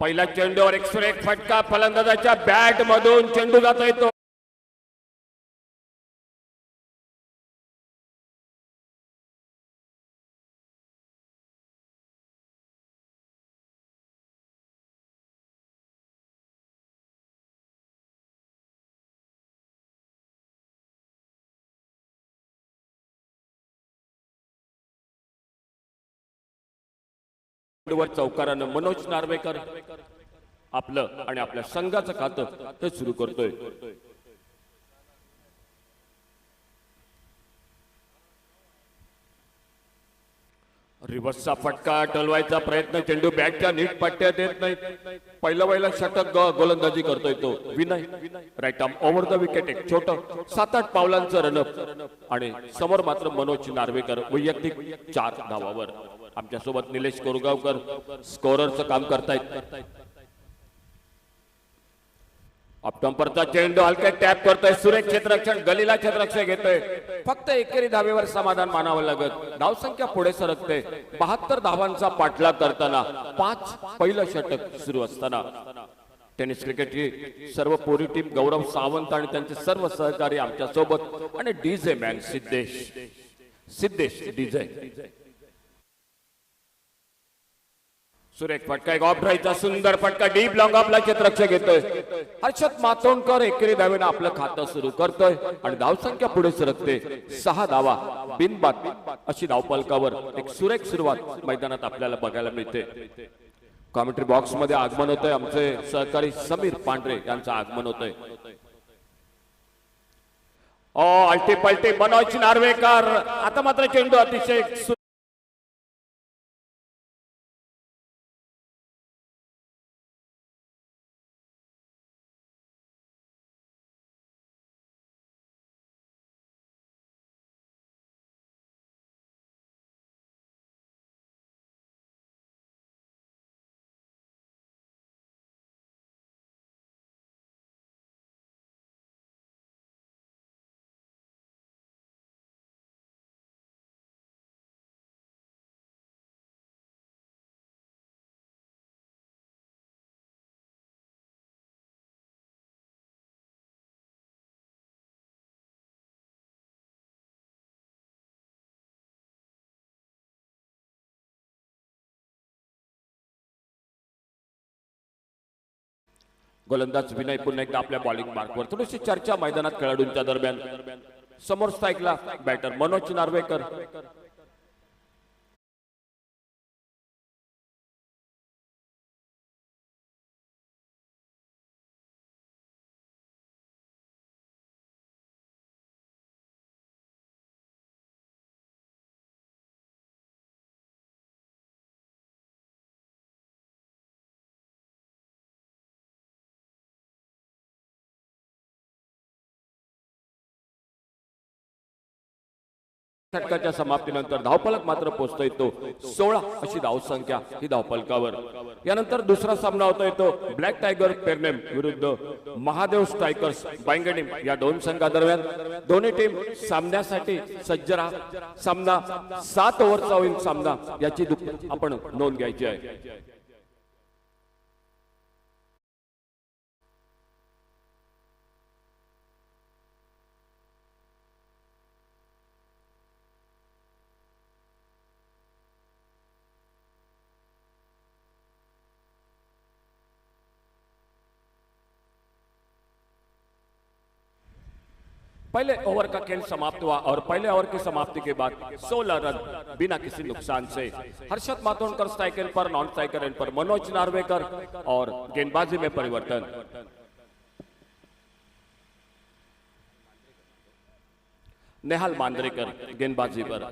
पहिला चेंडूवर एक फटका फलंदाजाच्या बॅट मधून चेंडू जातोय तो चौकारानं मनोज नार्वेकर आपलं आणि आपल्या संघाचं खातं ते सुरू करतोय. रिव्हर्सचा फटका टलवायचा प्रयत्न चेंडू बॅटच्या नीट पट्ट्यात येत नाही. पहिलं षटक गोलंदाजी करतोय तो Vinay right arm over the wicket. एक छोटं 7-8 पावलांचं रनअप आणि समोर मात्र मनोज नार्वेकर वैयक्तिक 4 धावावर. आमच्यासोबत निलेश कोरगावकर स्कोररचं काम करतायत. ऑप्टम्परचा चेंडू हलक्या टॅप करतोय सुरेख क्षेत्ररक्षण गलीला क्षेत्ररक्षण घेतोय. फक्त एकेरी धावेवर समाधान मानावं लागत. धावसंख्या पुढे सरकते. 72 धावांचा पाठलाग करताना 5 पहिलं षटक सुरू असताना टेनिस क्रिकेटची सर्व पोरी टीम गौरव सावंत आणि त्यांचे सर्व सहकारी आमच्या सोबत आणि डीजे मॅन सिद्धेश डीजे. सुरेख फटका एक ऑफ ड्राईव्हचा सुंदर फटका डीप लॉंग ऑफला क्षेत्ररक्षक घेतोय. हर्षद मातोंडकर एकेरी धावेनं आपलं खातं सुरू करतोय आणि धावसंख्या पुढे सरकते. 6 धावा बिनबाद अशी धावफलकावर एक सुरेख सुरुवात मैदानात आपल्याला बघायला मिळते. कॉमेंट्री बॉक्स मध्ये आगमन होतंय आमचे सहकारी समीर पांढरे यांचं आगमन होतंय. अल्टी पलटी मनोज नार्वेकर. आता मात्र चेंडू अतिशय गोलंदाज विनय पुन्हा एकदा आपल्या बॉलिंग मार्कवर. थोडीशी चर्चा मैदानात खेळाडूंच्या दरम्यान. समोर स्ट्राईकला बॅटर मनोज नार्वेकर. षटकाच्या समाप्तीनंतर धावफलक मात्र पोहोचतो येतो 16 अशी धावसंख्या ही धावफलकावर. यानंतर दुसरा सामना होता येतो ब्लॅक टायगर पेरनेम विरुद्ध महादेव स्ट्रायकर्स बायंगणी या दोन संघादरम्यान. दोन्ही टीम सामन्यासाठी सज्ज राहा. सामना 7 ओव्हरचा होईल सामना, याची आपण नोंद घ्यायची आहे. पहले ओवर का खेल समाप्त हुआ और पहले ओवर की समाप्ति के बाद 16 रन बिना किसी नुकसान से. हर्षद मातोंडकर स्ट्राइक एंड पर, नॉन स्ट्राइकर एंड पर मनोज नार्वेकर और गेंदबाजी में परिवर्तन. नेहाल मांद्रेकर गेंदबाजी पर.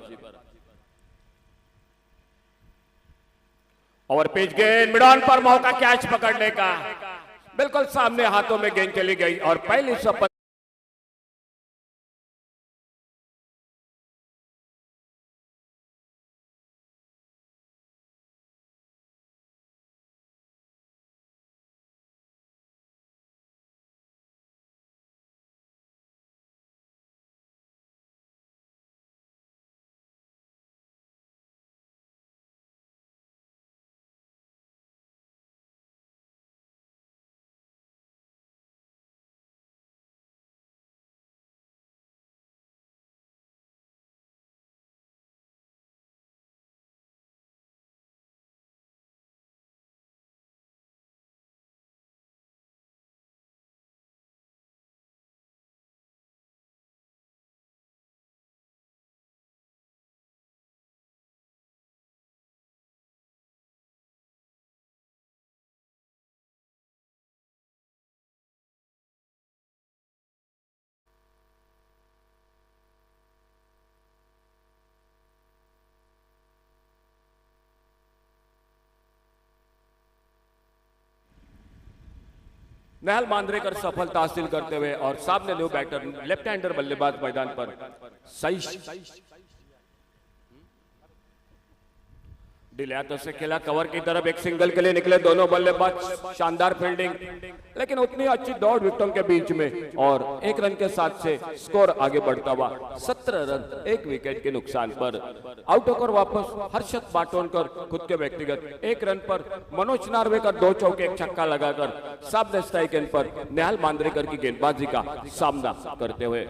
ओवर पिच गेंद मिड ऑन पर मौका कैच पकड़ने का, बिल्कुल सामने हाथों में गेंद चली गई और पहली शपथ नेहाल मांद्रेकर सफलता हासिल करते हुए और सामने न्यू बैटर लेफ्ट हैंडर बल्लेबाज मैदान पर सही डिले हाथों से खेला, कवर की तरफ एक सिंगल के लिए निकले दोनों बल्लेबाज. शानदार फील्डिंग, लेकिन उतनी अच्छी दौड़ विकेटों के बीच में और 1 रन के साथ से स्कोर आगे बढ़ता हुआ 17 रन 1 विकेट के नुकसान पर. आउट होकर वापस हर्षद मातोंडकर खुद के व्यक्तिगत 1 रन पर मनोज नार्वेकर 2 चौके 1 छक्का लगाकर सामने स्ट्राइक एंड पर नेहाल मांद्रेकर की गेंदबाजी का सामना करते हुए.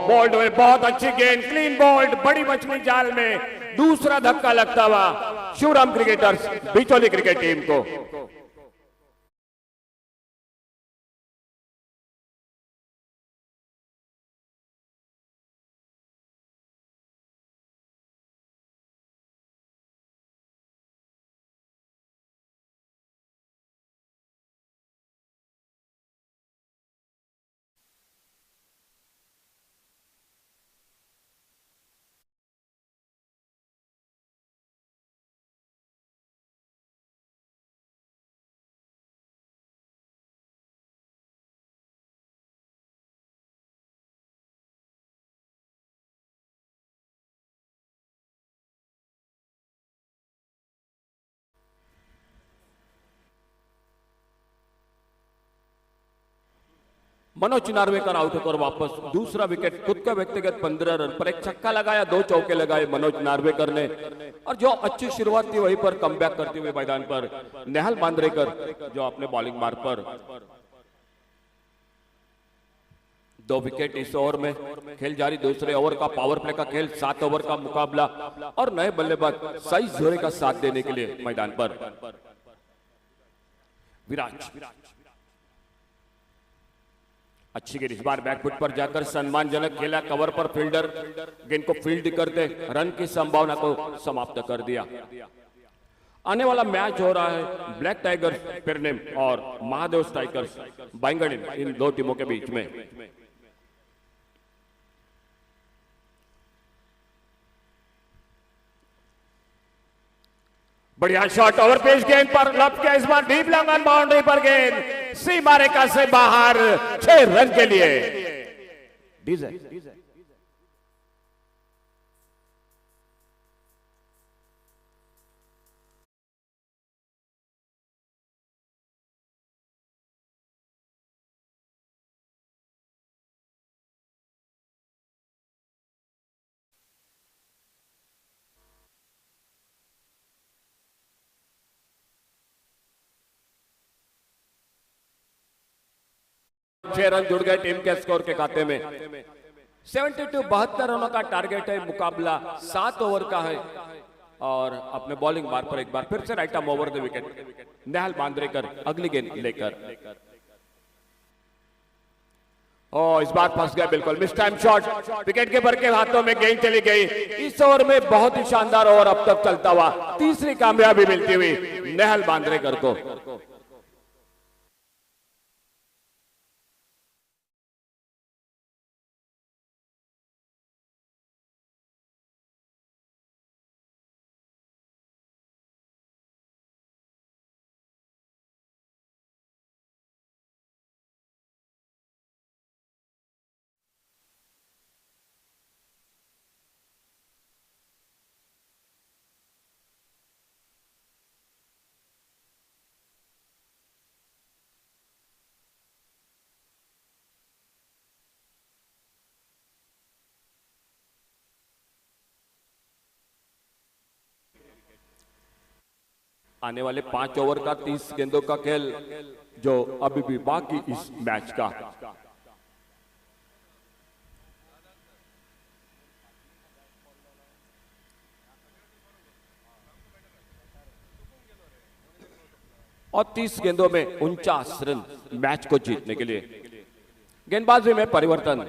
बोल्ड हुए, बहुत अच्छी गेंद, क्लीन बोल्ड, बड़ी मछली जाल में दूसरा धक्का लगता हुआ शिवराम क्रिकेटर्स बिचौली क्रिकेट टीम को. मनोज नार्वेकर आउट होकर वापस दूसरा विकेट, खुद का व्यक्तिगत 15 रन पर 1 छक्का लगाया, 2 चौके लगाए मनोज नार्वेकर ने. और जो अच्छी शुरुआत थी वहीं पर कमबैक करते हुए मैदान पर नेहाल मांद्रेकर जो अपने बॉलिंग मार्ग पर 2 विकेट इस ओवर में. खेल जारी, दूसरे ओवर का पावर प्ले का खेल, 7 ओवर का मुकाबला और नए बल्लेबाज साई जोरे का साथ देने के लिए मैदान पर. विराज अच्छी गेंद, इस बार बैकफुट पर जाकर सम्मानजनक खेला, कवर पर फील्डर गेंद को फील्ड करते रन की संभावना को समाप्त कर दिया. आने वाला मैच हो रहा है ब्लैक टाइगर्स पेरनेम और महादेव स्ट्राइकर्स बायंगणी, इन 2 टीमों के बीच में. बढ़िया शॉट ओवर पेज गेंद पर लप के इस बार डीप लॉन्ग ऑन बाउंड्री पर गेंद सीमा रेखा से बाहर 6 रन के लिए डीजे। छह रन जुड़ गए टीम के स्कोर के खाते में। 72 रनों का टारगेट है। मुकाबला 7 ओवर का है और अपने बॉलिंग बार पर एक बार फिर से right arm over the wicket Nehal Mandrekar अगली गेंद लेकर। इस बार फंस गया बिल्कुल miss time shot wicket keeper के हाथों में गेंद चली गई। इस ओवर में बहुत ही शानदार ओवर अब तक चलता हुआ तीसरी कामयाबी मिलती हुई नेहल मांद्रेकर को। आने वाले 5 ओवर का 30 गेंदों का खेल जो अभी भी बाकी इस मैच का। और 30 गेंदों में 49 रन मैच को जीतने के लिए। गेंदबाजी में परिवर्तन।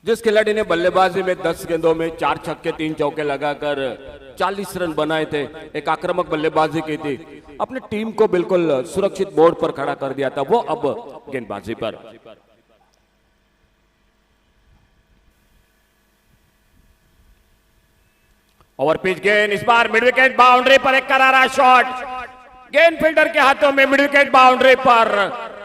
जिस खिलाड़ी ने बल्लेबाजी में 10 गेंदों में 4 छक्के 3 चौके लगाकर 40 रन बनाए थे, एक आक्रामक बल्लेबाजी की थी, अपनी टीम को बिल्कुल सुरक्षित बोर्ड पर खड़ा कर दिया था, वो अब गेंदबाजी पर। ओवर पिच गेंद इस बार मिड विकेट बाउंड्री पर एक करारा शॉट गेंद फील्डर के हाथों में मिड विकेट बाउंड्री पर।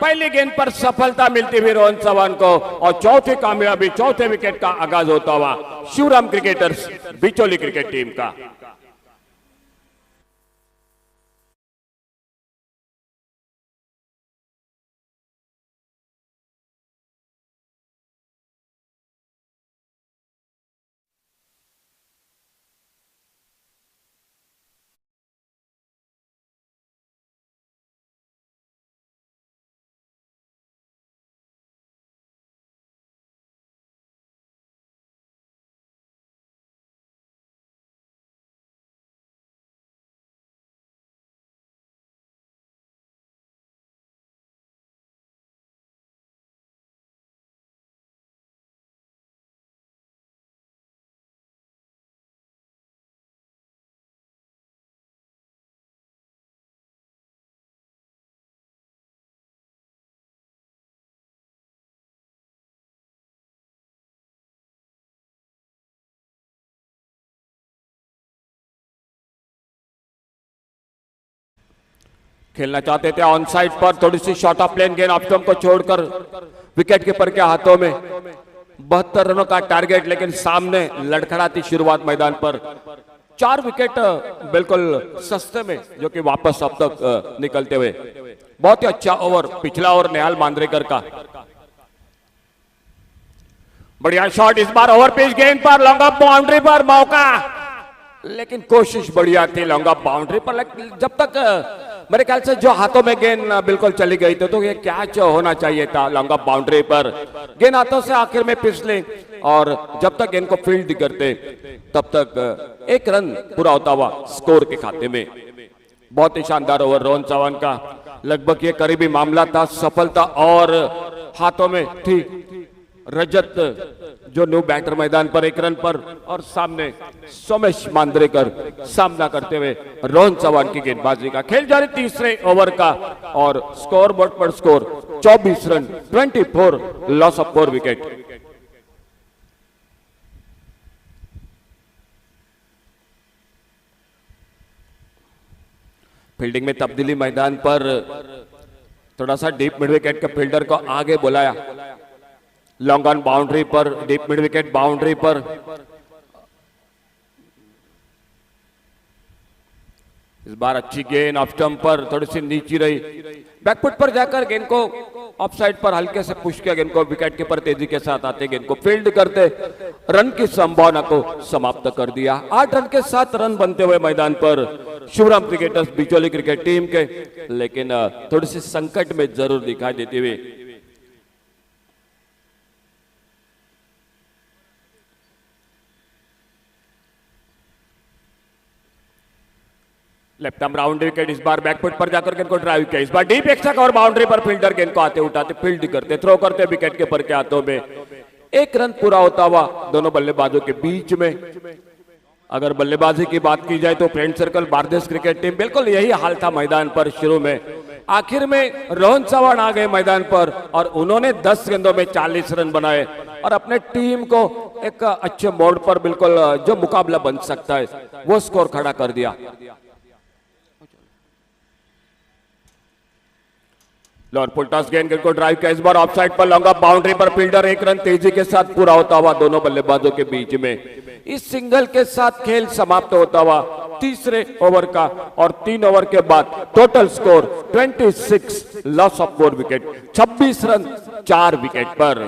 पहली गेंद पर सफलता मिलती हुई रोहन चौहान को और चौथी कामयाबी चौथे विकेट का आगाज होता हुआ शिवराम क्रिकेटर्स बिचौली क्रिकेट टीम का। खेलना चाहते थे ऑन साइड पर, थोड़ी सी शॉर्ट ऑफ प्लेन गेंद ऑफ को छोड़कर विकेट कीपर के हाथों में 72 रनों का टारगेट, लेकिन सामने लड़खड़ाती शुरुआत मैदान पर 4 विकेट बिल्कुल सस्ते में जो कि वापस अब तक निकलते हुए। बहुत ही अच्छा ओवर पिछला ओवर नेहाल मांद्रेकर का। बढ़िया शॉट इस बार ओवर पिच गेंद पर लॉन्ग ऑफ बाउंड्री पर मौका, लेकिन कोशिश बढ़िया थी लॉन्ग ऑफ बाउंड्री पर। जब तक मेरे ख्याल से जो हाथों में गेंद बिल्कुल चली गई थी तो ये कैच होना चाहिए था लॉन्ग ऑफ बाउंड्री पर। गेंद हाथों से आखिर में फिसली और जब तक गेंद को फील्ड करते तब तक 1 रन पूरा होता हुआ स्कोर के खाते में। बहुत ही शानदार ओवर रोहन चौहान का, लगभग ये करीबी मामला था, सफलता और हाथों में थी रजत जो न्यू बैटर मैदान पर 1 रन पर, और सामने सोमेश मांद्रेकर सामना करते हुए रोहन चौहान की गेंदबाजी का। खेल जारी तीसरे ओवर का और स्कोर बोर्ड पर score 24 run 24 loss of 4 wicket. Fielding में तब्दीली मैदान पर थोड़ा सा डीप मिड विकेट के फील्डर को आगे बुलाया। लॉन्ग ऑन बाउंड्री पर, डीप मिड विकेट बाउंड्री पर। इस बार अच्छी गेंद ऑफ स्टंप पर थोड़ी सी नीची रही, बैकफुट पर जाकर गेंद को ऑफ साइड पर हल्के से पुश किया। गेंद को विकेट कीपर तेजी के साथ आते गेंद को फील्ड करते रन की संभावना को समाप्त कर दिया। 8 रन के 7 रन बनते हुए मैदान पर शिवराम क्रिकेटर्स बिचौली क्रिकेट टीम के, लेकिन थोड़ी सी संकट में जरूर दिखाई देती हुई। लेफ्ट आर्म राउंड विकेट, इस बार बैकफुट पर जाकर गेंद को ड्राइव किया। इस बार डीप एक्स्ट्रा कवर बाउंड्री पर फील्डर गेंद को आते उठाते फील्ड करते थ्रो करते विकेट कीपर के हाथों में। 1 रन पूरा होता हुआ दोनों बल्लेबाजों के बीच में। अगर बल्लेबाजी की बात की जाए तो friend circle Bardez cricket team, बिल्कुल यही हाल था मैदान पर शुरू में। आखिर में रोहन चौहान आ गए मैदान पर और उन्होंने 10 गेंदों में 40 रन बनाए और अपने टीम को एक अच्छे मोड पर बिल्कुल जो मुकाबला बन सकता है वो स्कोर खड़ा कर दिया। लॉन फुलटॉस गेंद को ड्राइव किया। इस बार ऑफ साइड पर लॉन्ग ऑफ बाउंड्री पर फील्डर 1 रन तेजी के साथ पूरा होता हुआ दोनों बल्लेबाजों के बीच में। इस सिंगल के साथ खेल समाप्त होता हुआ तीसरे ओवर का और 3 ओवर के बाद total score 26 loss of 4 wicket, 26 run 4 wicket पर।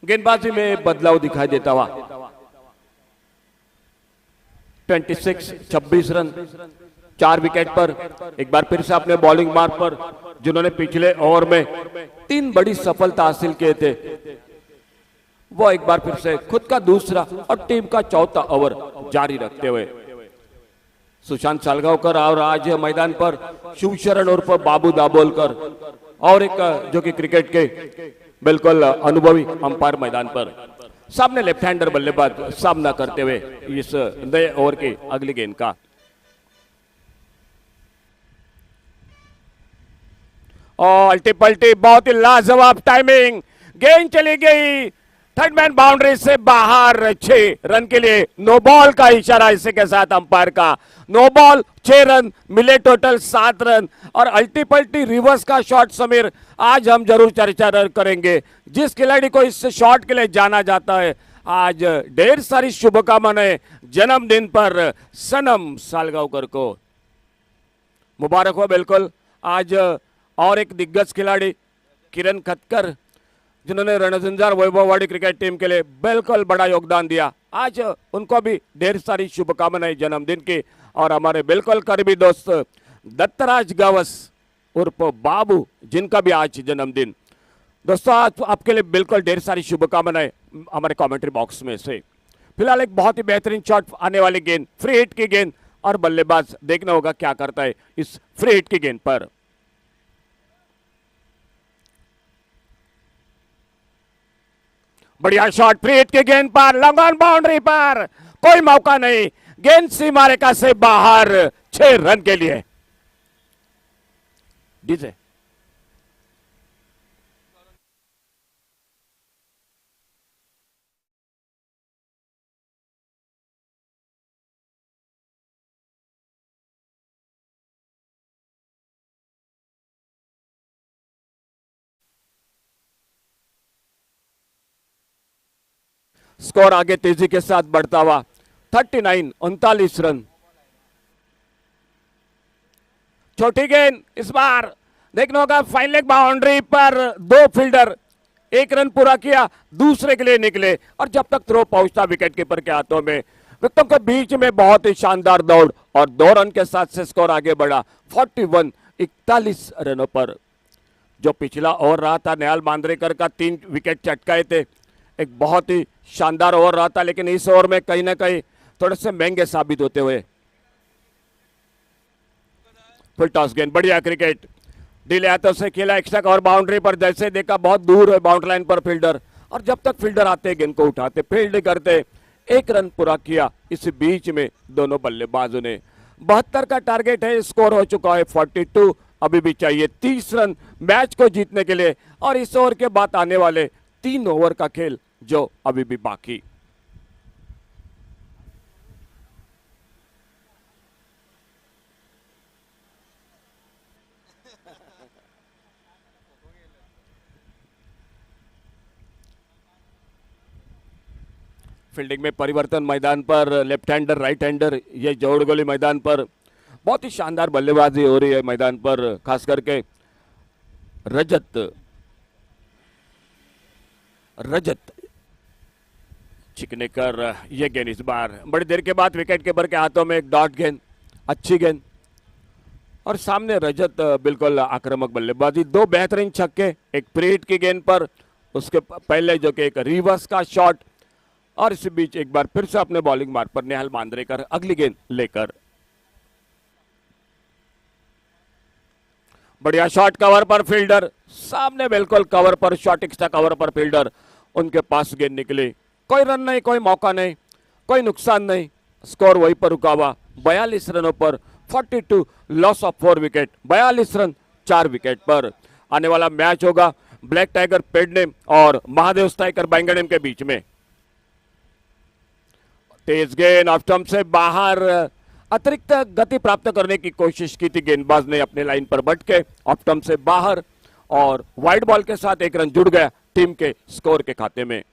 गेंदबाजी में बदलाव दिखाई देता हुआ 26 रन 4 विकेट पर। एक बार फिर से अपने बॉलिंग मार्ग पर जिन्होंने पिछले ओवर में 3 बड़ी सफलता हासिल किए थे, वो एक बार फिर से खुद का दूसरा और टीम का चौथा ओवर जारी रखते हुए सुशांत सालगांवकर और आज मैदान पर शिवशरण उर्फ बाबू दाभोलकर और एक जो कि क्रिकेट के बिल्कुल अनुभवी अंपायर मैदान पर। सामने लेफ्ट हैंडर बल्लेबाज सामना करते हुए इस नए ओवर की अगली गेंद का। और अल्टी पल्टी बहुत ही लाजवाब टाइमिंग, गेंद चली गई थर्ड मैन बाउंड्री से बाहर। 6 रन के लिए नो बॉल का इशारा इसी के साथ अंपायर का। नो बॉल 6 रन मिले, टोटल 7 रन। और अल्टी पल्टी रिवर्स का शॉट समीर आज हम जरूर चर्चा करेंगे। जिस खिलाड़ी को इस शॉट के लिए जाना जाता है, आज ढेर सारी शुभकामनाएं जन्मदिन पर सनम सालगांवकर को मुबारक हो। बिल्कुल आज और एक दिग्गज खिलाड़ी किरण खटकर जिन्होंने रणझंझार वैभववाड़ी क्रिकेट टीम के लिए बिल्कुल बड़ा योगदान दिया, आज उनको भी ढेर सारी शुभकामनाएं जन्मदिन की। और हमारे बिल्कुल करीबी दोस्त दत्तराज गावस उर्फ बाबू जिनका भी आज जन्मदिन। दोस्तों आज आपके लिए बिल्कुल ढेर सारी शुभकामनाएं हमारे कमेंट्री बॉक्स में से। फिलहाल एक बहुत ही बेहतरीन शॉट आने वाली गेंद, फ्री हिट की गेंद, और बल्लेबाज देखना होगा क्या करता है इस फ्री हिट की गेंद पर। बढ़िया शॉट फ्री हिट की गेंद पर, लॉन्ग ऑन बाउंड्री पर, कोई मौका नहीं, गेंद सीमा रेखा से बाहर। 6 रन के लिए डीजे स्कोर आगे तेजी के साथ बढ़ता हुआ 39 39 रन छोटी गेंद इस बार देखना होगा, फाइन लेग बाउंड्री पर दो फील्डर, एक रन पूरा किया, दूसरे के लिए निकले और जब तक थ्रो पहुंचता विकेट कीपर के हाथों में, विकेटों के बीच में बहुत ही शानदार दौड़ और 2 रन के साथ से स्कोर आगे बढ़ा 41 रनों पर। जो पिछला ओवर रहा था नेहाल मांजरेकर का, 3 विकेट चटकाए थे, एक बहुत ही शानदार ओवर रहा था, लेकिन इस ओवर में कहीं ना कहीं थोड़े से महंगे साबित होते हुए। फुल टॉस गेंद, बढ़िया क्रिकेट, डिले हाथों से खेला, एक्स्ट्रा कवर बाउंड्री पर, जैसे देखा बहुत दूर है बाउंड्री लाइन पर फील्डर, और जब तक फील्डर आते गेंद को उठाते, फील्ड करते, 1 रन पूरा किया। इस बीच में दोनों बल्लेबाजों ने 72 का टारगेट है, स्कोर हो चुका है 42, अभी भी चाहिए 30 रन मैच को जीतने के लिए, और इस ओवर के बाद आने वाले 3 ओवर का खेल जो अभी भी बाकी। फील्डिंग में परिवर्तन मैदान पर, लेफ्ट हैंडर राइट हैंडर, ये जोड़ गोली मैदान पर, बहुत ही शानदार बल्लेबाजी हो रही है मैदान पर, खास करके रजत चिकनेकर। ये गेंद इस बार बड़ी देर के बाद विकेट कीपर के हाथों में, एक डॉट गेंद, अच्छी गेंद, और सामने रजत बिल्कुल आक्रामक बल्लेबाजी, 2 बेहतरीन छक्के, एक प्रीट की गेंद पर, उसके पहले जो कि एक रिवर्स का शॉट, और इस बीच एक बार फिर से अपने बॉलिंग मार्ग पर नेहाल मांजरेकर अगली गेंद लेकर। बढ़िया शॉट, कवर पर फील्डर, सामने बिल्कुल कवर पर शॉट, एक्स्ट्रा कवर पर फील्डर, उनके पास गेंद निकली, कोई रन नहीं, कोई मौका नहीं, कोई नुकसान नहीं, स्कोर वहीं पर रुका हुआ 42 रनों पर, 42, loss of 4 wicket, 42 run 4 wicket पर। आने वाला मैच होगा ब्लैक टाइगर पेडनेम और महादेव स्ट्राइकर बैंगडेम के बीच में। तेज गेंद ऑफ स्टंप से बाहर, अतिरिक्त गति प्राप्त करने की कोशिश की थी गेंदबाज ने अपने लाइन पर बट के, ऑफ स्टंप से बाहर, और वाइड बॉल के साथ 1 रन जुड़ गया टीम के स्कोर के खाते में।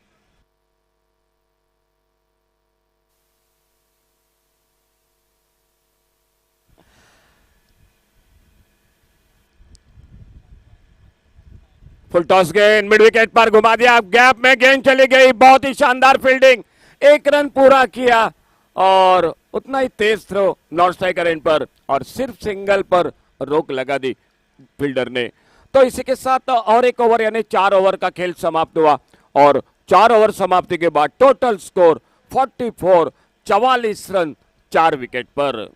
फुल टॉस गेंद मिड विकेट पर घुमा दिया, गैप में गेंद चली गई, बहुत ही शानदार फील्डिंग, 1 रन पूरा किया, और उतना ही तेज थ्रो नॉन स्ट्राइकर एंड पर, और सिर्फ सिंगल पर रोक लगा दी फील्डर ने। तो इसी के साथ और 1 ओवर यानी 4 ओवर का खेल समाप्त हुआ, और 4 ओवर समाप्ति के बाद टोटल स्कोर 44, 44 रन 4 विकेट पर।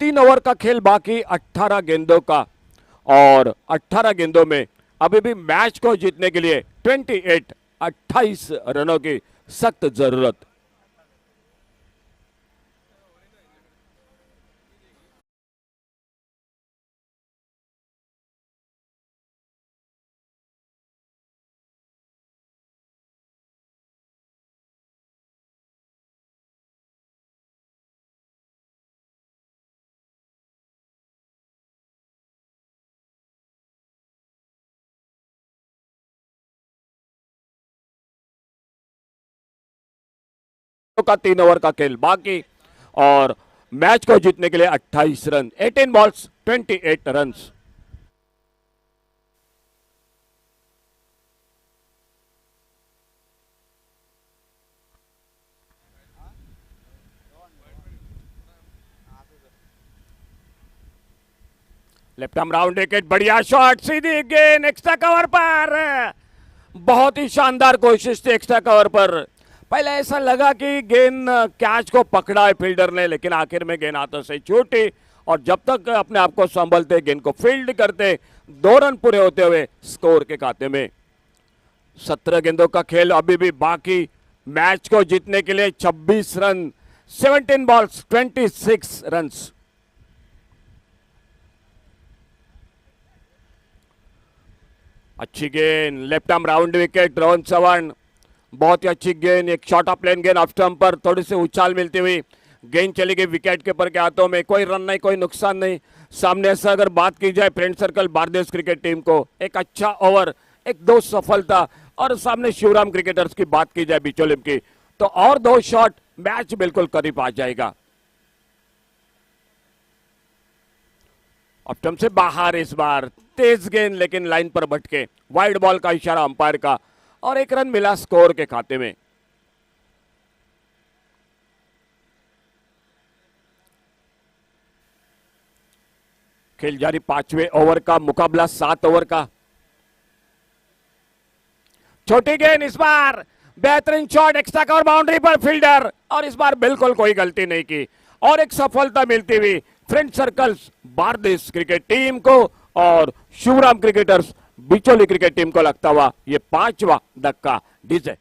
तीन ओवर का खेल बाकी 18 गेंदों का, और 18 गेंदों में अभी भी मैच को जीतने के लिए 28 रनों की सख्त जरूरत। का 3 ओवर का खेल बाकी, और मैच को जीतने के लिए 28 run, 18 balls 28 runs. Left arm round wicket, बढ़िया शॉट, सीधी गेंद एक्स्ट्रा कवर पर, बहुत ही शानदार कोशिश थी एक्स्ट्रा कवर पर। पहले ऐसा लगा कि गेंद कैच को पकड़ा है फील्डर ने, लेकिन आखिर में गेंद हाथों से छूटी, और जब तक अपने आप को संभलते गेंद को फील्ड करते, 2 रन पूरे होते हुए स्कोर के खाते में। 17 गेंदों का खेल अभी भी बाकी, मैच को जीतने के लिए 26 रन, 17 बॉल्स 26 रन्स। अच्छी गेंद, left arm round wicket, Rohan Chauhan, बहुत ही अच्छी गेंद, एक शॉर्ट ऑफ प्लेन गेंद ऑफ स्टंप पर, थोड़ी सी उछाल मिलती हुई गेंद चली गई विकेट कीपर के हाथों में, कोई रन नहीं, कोई नुकसान नहीं। सामने से अगर बात की जाए फ्रेंड सर्कल भारतीय क्रिकेट टीम को, एक अच्छा ओवर, 1-2 सफलता, और सामने शिवराम क्रिकेटर्स की बात की जाए बिचौलिम की, तो और 2 शॉट मैच बिल्कुल करीब आ जाएगा। ऑप्टम से बाहर इस बार तेज गेंद, लेकिन लाइन पर भटके, वाइड बॉल का इशारा अंपायर का और 1 रन मिला स्कोर के खाते में। खेल जारी 5वें ओवर का मुकाबला 7 ओवर का। छोटी गेंद, इस बार बेहतरीन शॉट, एक्स्ट्रा कवर बाउंड्री पर फील्डर, और इस बार बिल्कुल कोई गलती नहीं की और एक सफलता मिलती हुई friend circles Bardez cricket team को और शिवराम क्रिकेटर्स बिचौली क्रिकेट टीम को लगता हुआ ये 5वां धक्का डीजे।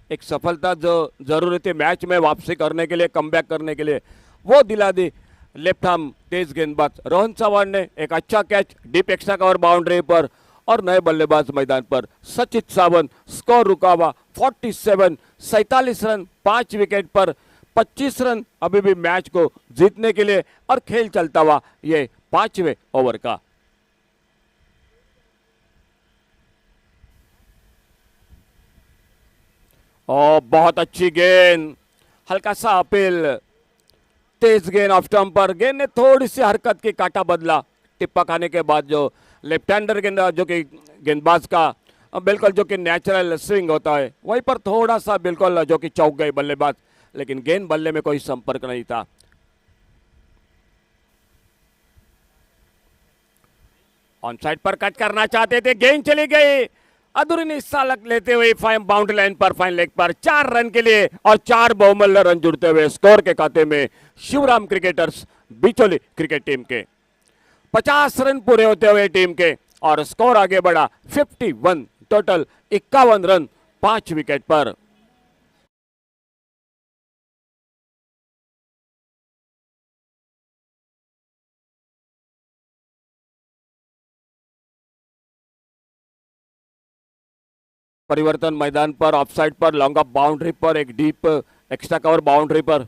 एक सफलता जो जरूरी थी मैच में वापसी करने के लिए, कमबैक करने के लिए, वो दिला दी लेफ्ट आर्म तेज गेंदबाज रोहन चौहान ने। एक अच्छा catch deep extra cover boundary पर और नए बल्लेबाज मैदान पर सचित सावंत। स्कोर रुका हुआ 47 रन 5 विकेट पर 25 रन अभी भी मैच को जीतने के लिए, और खेल चलता हुआ ये 5वें ओवर का। और बहुत अच्छी गेंद, हल्का सा अपील, तेज गेंद ऑफ स्टंप पर। गेंद ने थोड़ी सी हरकत की, काटा बदला टिप्पा खाने के बाद। जो लेफ्ट हैंडर गेंद जो कि गेंदबाज का बिल्कुल जो कि नेचुरल स्विंग होता है, वहीं पर थोड़ा सा बिल्कुल जो कि चौक गए बल्लेबाज, लेकिन गेंद बल्ले में कोई संपर्क नहीं था। ऑन साइड पर कट करना चाहते थे, गेंद चली गई अधूरी निस्सा लेते हुए फाइन बाउंड्री लाइन पर, फाइन लेग पर 4 रन के लिए, और 4 बहुमूल्य रन जुड़ते हुए स्कोर के खाते में शिवराम क्रिकेटर्स बिचौली क्रिकेट टीम के। 50 रन पूरे होते हुए टीम के, और स्कोर आगे बढ़ा 51, टोटल 51 रन 5 विकेट पर। परिवर्तन मैदान पर, ऑफसाइड पर, लॉन्ग ऑफ बाउंड्री पर, एक डीप एक्स्ट्रा कवर बाउंड्री पर,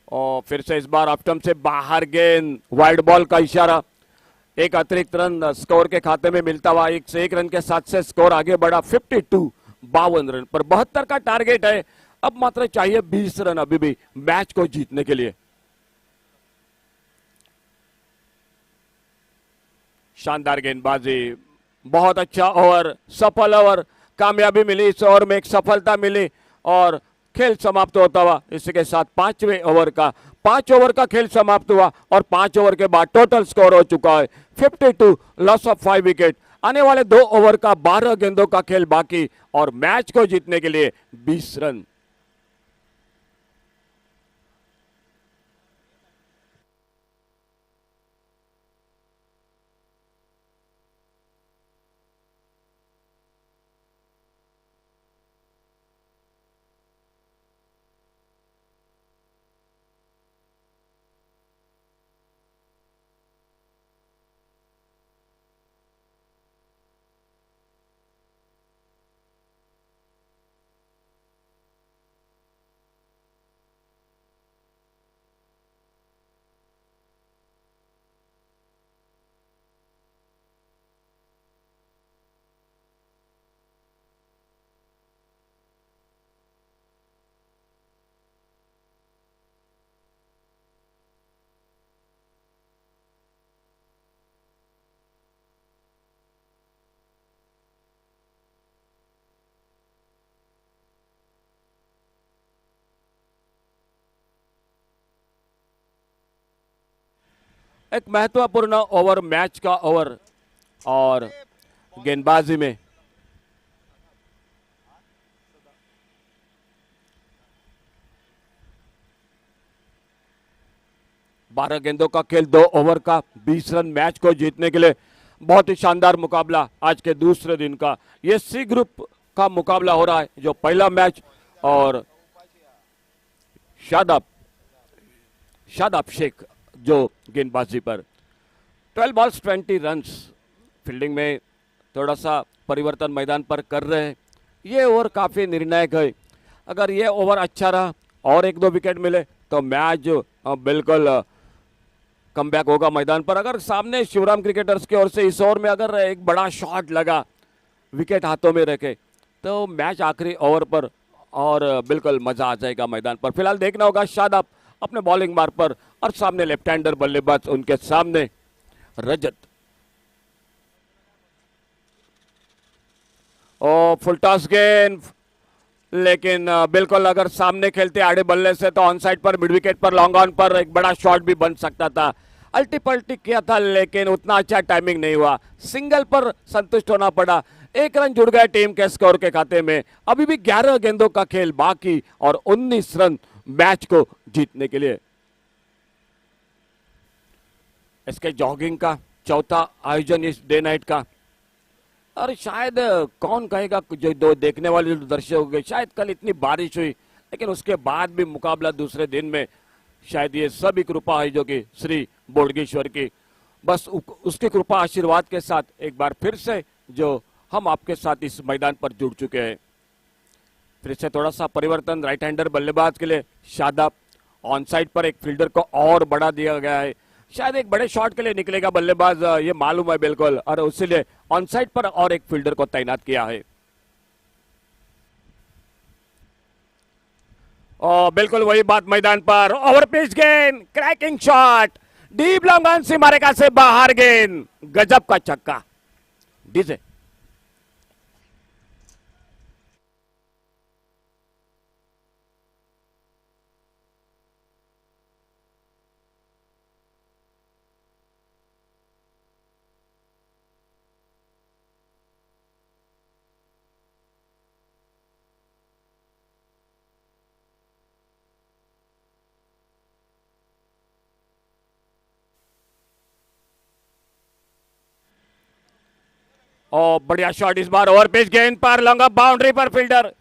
और फिर से इस बार ऑप्टम से बाहर गेंद, वाइड बॉल का इशारा। एक अतिरिक्त रन स्कोर के खाते में मिलता हुआ, 1 से 1 रन के साथ से स्कोर आगे बढ़ा 52 रन पर। 72 का टारगेट है, अब मात्र चाहिए 20 रन अभी भी मैच को जीतने के लिए। शानदार गेंदबाजी, बहुत अच्छा ओवर, सफल ओवर, कामयाबी मिली इस ओवर में, एक सफलता मिली और खेल समाप्त होता हुआ इसी के साथ 5वें ओवर का 5 ओवर का खेल समाप्त हुआ, और 5 ओवर के बाद टोटल स्कोर हो चुका है 52, लॉस ऑफ 5 विकेट। आने वाले 2 ओवर का 12 गेंदों का खेल बाकी, और मैच को जीतने के लिए 20 रन। एक महत्वपूर्ण ओवर, मैच का ओवर, और गेंदबाजी में बारह गेंदों का खेल, 2 ओवर का 20 रन। मैच को जीतने के लिए बहुत ही शानदार मुकाबला आज के दूसरे दिन का। ये सी ग्रुप का मुकाबला हो रहा है, जो पहला मैच, और शादाब शेख जो गेंदबाजी पर 12 बॉल्स 20 रन्स। फील्डिंग में थोड़ा सा परिवर्तन मैदान पर कर रहे हैं। ये ओवर काफ़ी निर्णायक है। अगर ये ओवर अच्छा रहा और 1-2 विकेट मिले तो मैच बिल्कुल कमबैक होगा मैदान पर। अगर सामने शिवराम क्रिकेटर्स की ओर से इस ओवर में अगर एक बड़ा शॉट लगा, विकेट हाथों में रखे, तो मैच आखिरी ओवर पर और बिल्कुल मजा आ जाएगा मैदान पर। फिलहाल देखना होगा शादाब अपने बॉलिंग मार्ग पर, और सामने लेफ्ट हैंडर बल्लेबाज उनके सामने रजत। ओ फुल टॉस गेंद, लेकिन बिल्कुल अगर सामने खेलते आड़े बल्ले से तो ऑन साइड पर, मिड विकेट पर, लॉन्ग ऑन पर एक बड़ा शॉट भी बन सकता था। अल्टी पल्टी किया था लेकिन उतना अच्छा टाइमिंग नहीं हुआ, सिंगल पर संतुष्ट होना पड़ा। 1 रन जुड़ गए टीम के स्कोर के खाते में। अभी भी 11 गेंदों का खेल बाकी और 19 रन मैच को जीतने के लिए। इसके जॉगिंग का चौथा आयोजन इस डे नाइट का, और शायद कौन कहेगा, जो दो देखने वाले जो दर्शक हो गए, शायद कल इतनी बारिश हुई लेकिन उसके बाद भी मुकाबला दूसरे दिन में, शायद ये सभी कृपा है जो कि श्री बोडगेश्वर की। बस उसकी कृपा आशीर्वाद के साथ एक बार फिर से जो हम आपके साथ इस मैदान पर जुड़ चुके हैं। फिर से थोड़ा सा परिवर्तन, राइट हैंडर बल्लेबाज के लिए शादाब। ऑन साइड पर एक फील्डर को और बढ़ा दिया गया है, शायद एक बड़े शॉट के लिए निकलेगा बल्लेबाज, ये मालूम है बिल्कुल, और उसीलिए ऑन साइड पर और एक फील्डर को तैनात किया है। और बिल्कुल वही बात मैदान पर, ओवर पिच गेंद, cracking shot, deep long on सी मारेगा से बाहर गेंद, गजब का छक्का डीजे। और बढ़िया शॉट इस बार, ओवर पिच गेंद पर, लॉन्ग ऑफ बाउंड्री पर फील्डर,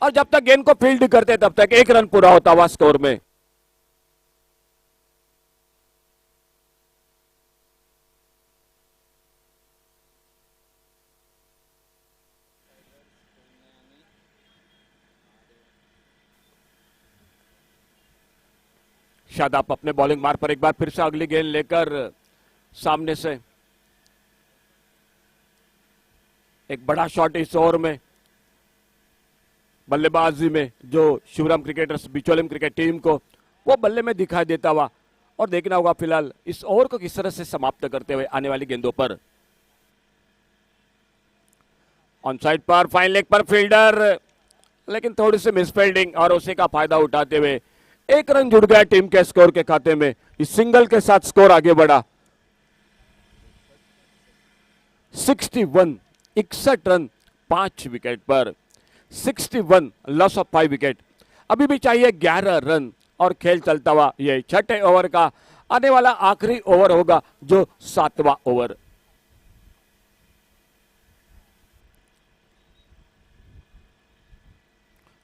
और जब तक गेंद को फील्ड करते तब तक 1 रन पूरा होता हुआ स्कोर में। शादाब अपने बॉलिंग मार्ग पर एक बार फिर से अगली गेंद लेकर सामने से एक बड़ा शॉट इस ओवर में बल्लेबाजी में, जो शिवराम क्रिकेटर्स बिचौलिम क्रिकेट टीम को वो बल्ले में दिखाई देता हुआ। और देखना होगा फिलहाल इस ओवर को किस तरह से समाप्त करते हुए आने वाली गेंदों पर। ऑन साइड पर फाइन लेग पर फील्डर, लेकिन थोड़ी सी मिसफील्डिंग और उसी का फायदा उठाते हुए 1 रन जुड़ गया टीम के स्कोर के खाते में। इस सिंगल के साथ स्कोर आगे बढ़ा 61, 61 रन 5 विकेट पर, 61 लॉस ऑफ 5 विकेट। अभी भी चाहिए 11 रन और खेल चलता हुआ ये छठे ओवर का आने वाला आखिरी ओवर होगा, जो 7वां ओवर।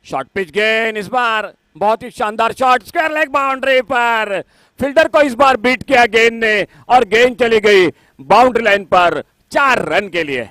शॉर्ट पिच गेंद इस बार, बहुत ही शानदार शॉट, स्क्वायर लेग बाउंड्री पर, फील्डर को इस बार बीट किया गेंद ने और गेंद चली गई बाउंड्री लाइन पर 4 रन के लिए।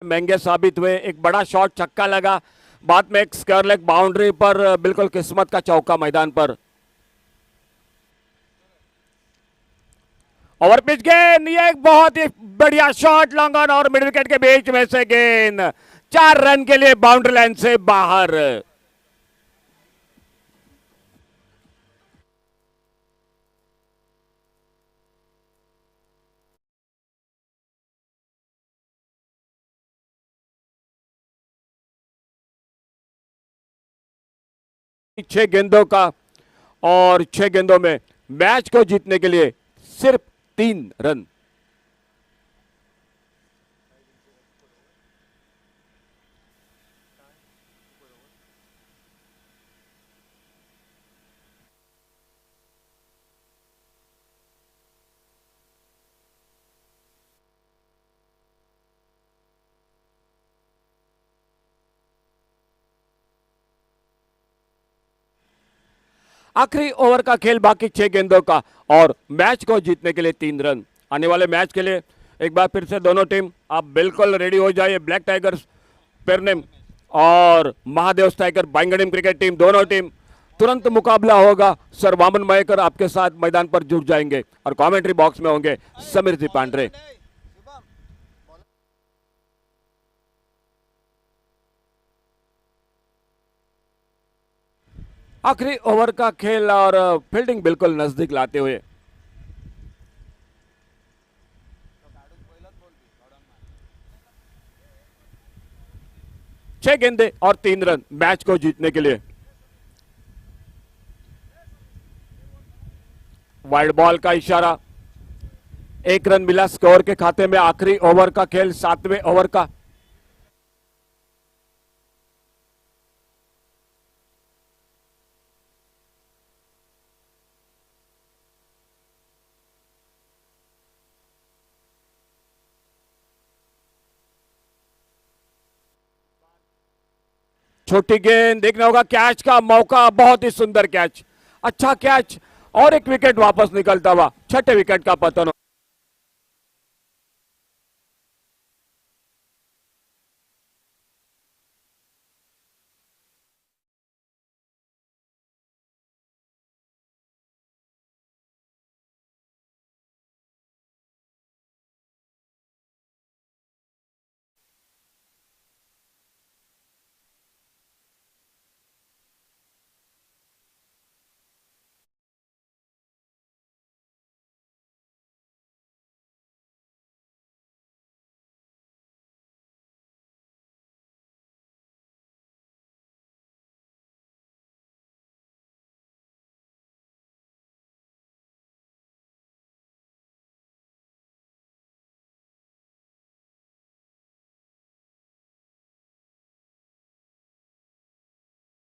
महंगे साबित हुए, एक बड़ा शॉट छक्का लगा, बाद में एक स्क्वायर लेग बाउंड्री पर, बिल्कुल किस्मत का चौका मैदान पर। ओवर पिच गेंद, ये एक बहुत ही बढ़िया शॉट लॉन्ग ऑन और मिड विकेट के बीच में से गेंद 4 रन के लिए बाउंड्री लाइन से बाहर। छह गेंदों का और 6 गेंदों में मैच को जीतने के लिए सिर्फ 3 रन। आखिरी ओवर का खेल, बाकी 6 गेंदों का और मैच को जीतने के लिए 3 रन। आने वाले मैच के लिए एक बार फिर से दोनों टीम आप बिल्कुल रेडी हो जाइए। ब्लैक टाइगर्स पेरनेम और महादेव टाइगर बैंगडीम क्रिकेट टीम, दोनों टीम तुरंत मुकाबला होगा। सर वामन मयेकर आपके साथ मैदान पर जुट जाएंगे और कमेंट्री बॉक्स में होंगे समीर जी पांड्रे। आखिरी ओवर का खेल और फील्डिंग बिल्कुल नजदीक लाते हुए छह गेंदे और 3 रन मैच को जीतने के लिए। वाइड बॉल का इशारा, 1 रन मिला स्कोर के खाते में। आखिरी ओवर का खेल 7वें ओवर का। छोटी गेंद, देखना होगा कैच का मौका, बहुत ही सुंदर कैच, अच्छा कैच और एक विकेट वापस निकलता हुआ, 6ठे विकेट का पतन।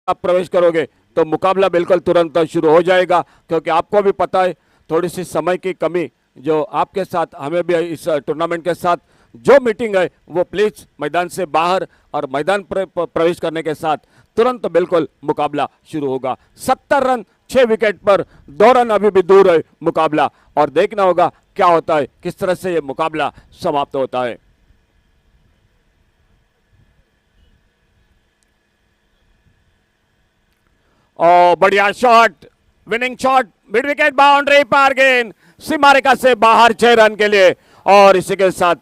आप प्रवेश करोगे तो मुकाबला बिल्कुल तुरंत शुरू हो जाएगा, क्योंकि आपको भी पता है थोड़ी सी समय की कमी जो आपके साथ, हमें भी इस टूर्नामेंट के साथ जो मीटिंग है वो प्लीज मैदान से बाहर और मैदान प्रवेश करने के साथ तुरंत बिल्कुल मुकाबला शुरू होगा। 70 रन 6 विकेट पर, 2 रन अभी भी दूर है मुकाबला, और देखना होगा क्या होता है, किस तरह से ये मुकाबला समाप्त होता है। और बढ़िया shot, winning shot, mid wicket boundary पर गेंद सीमा रेखा से बाहर, 6 रन के लिए। और इसी के साथ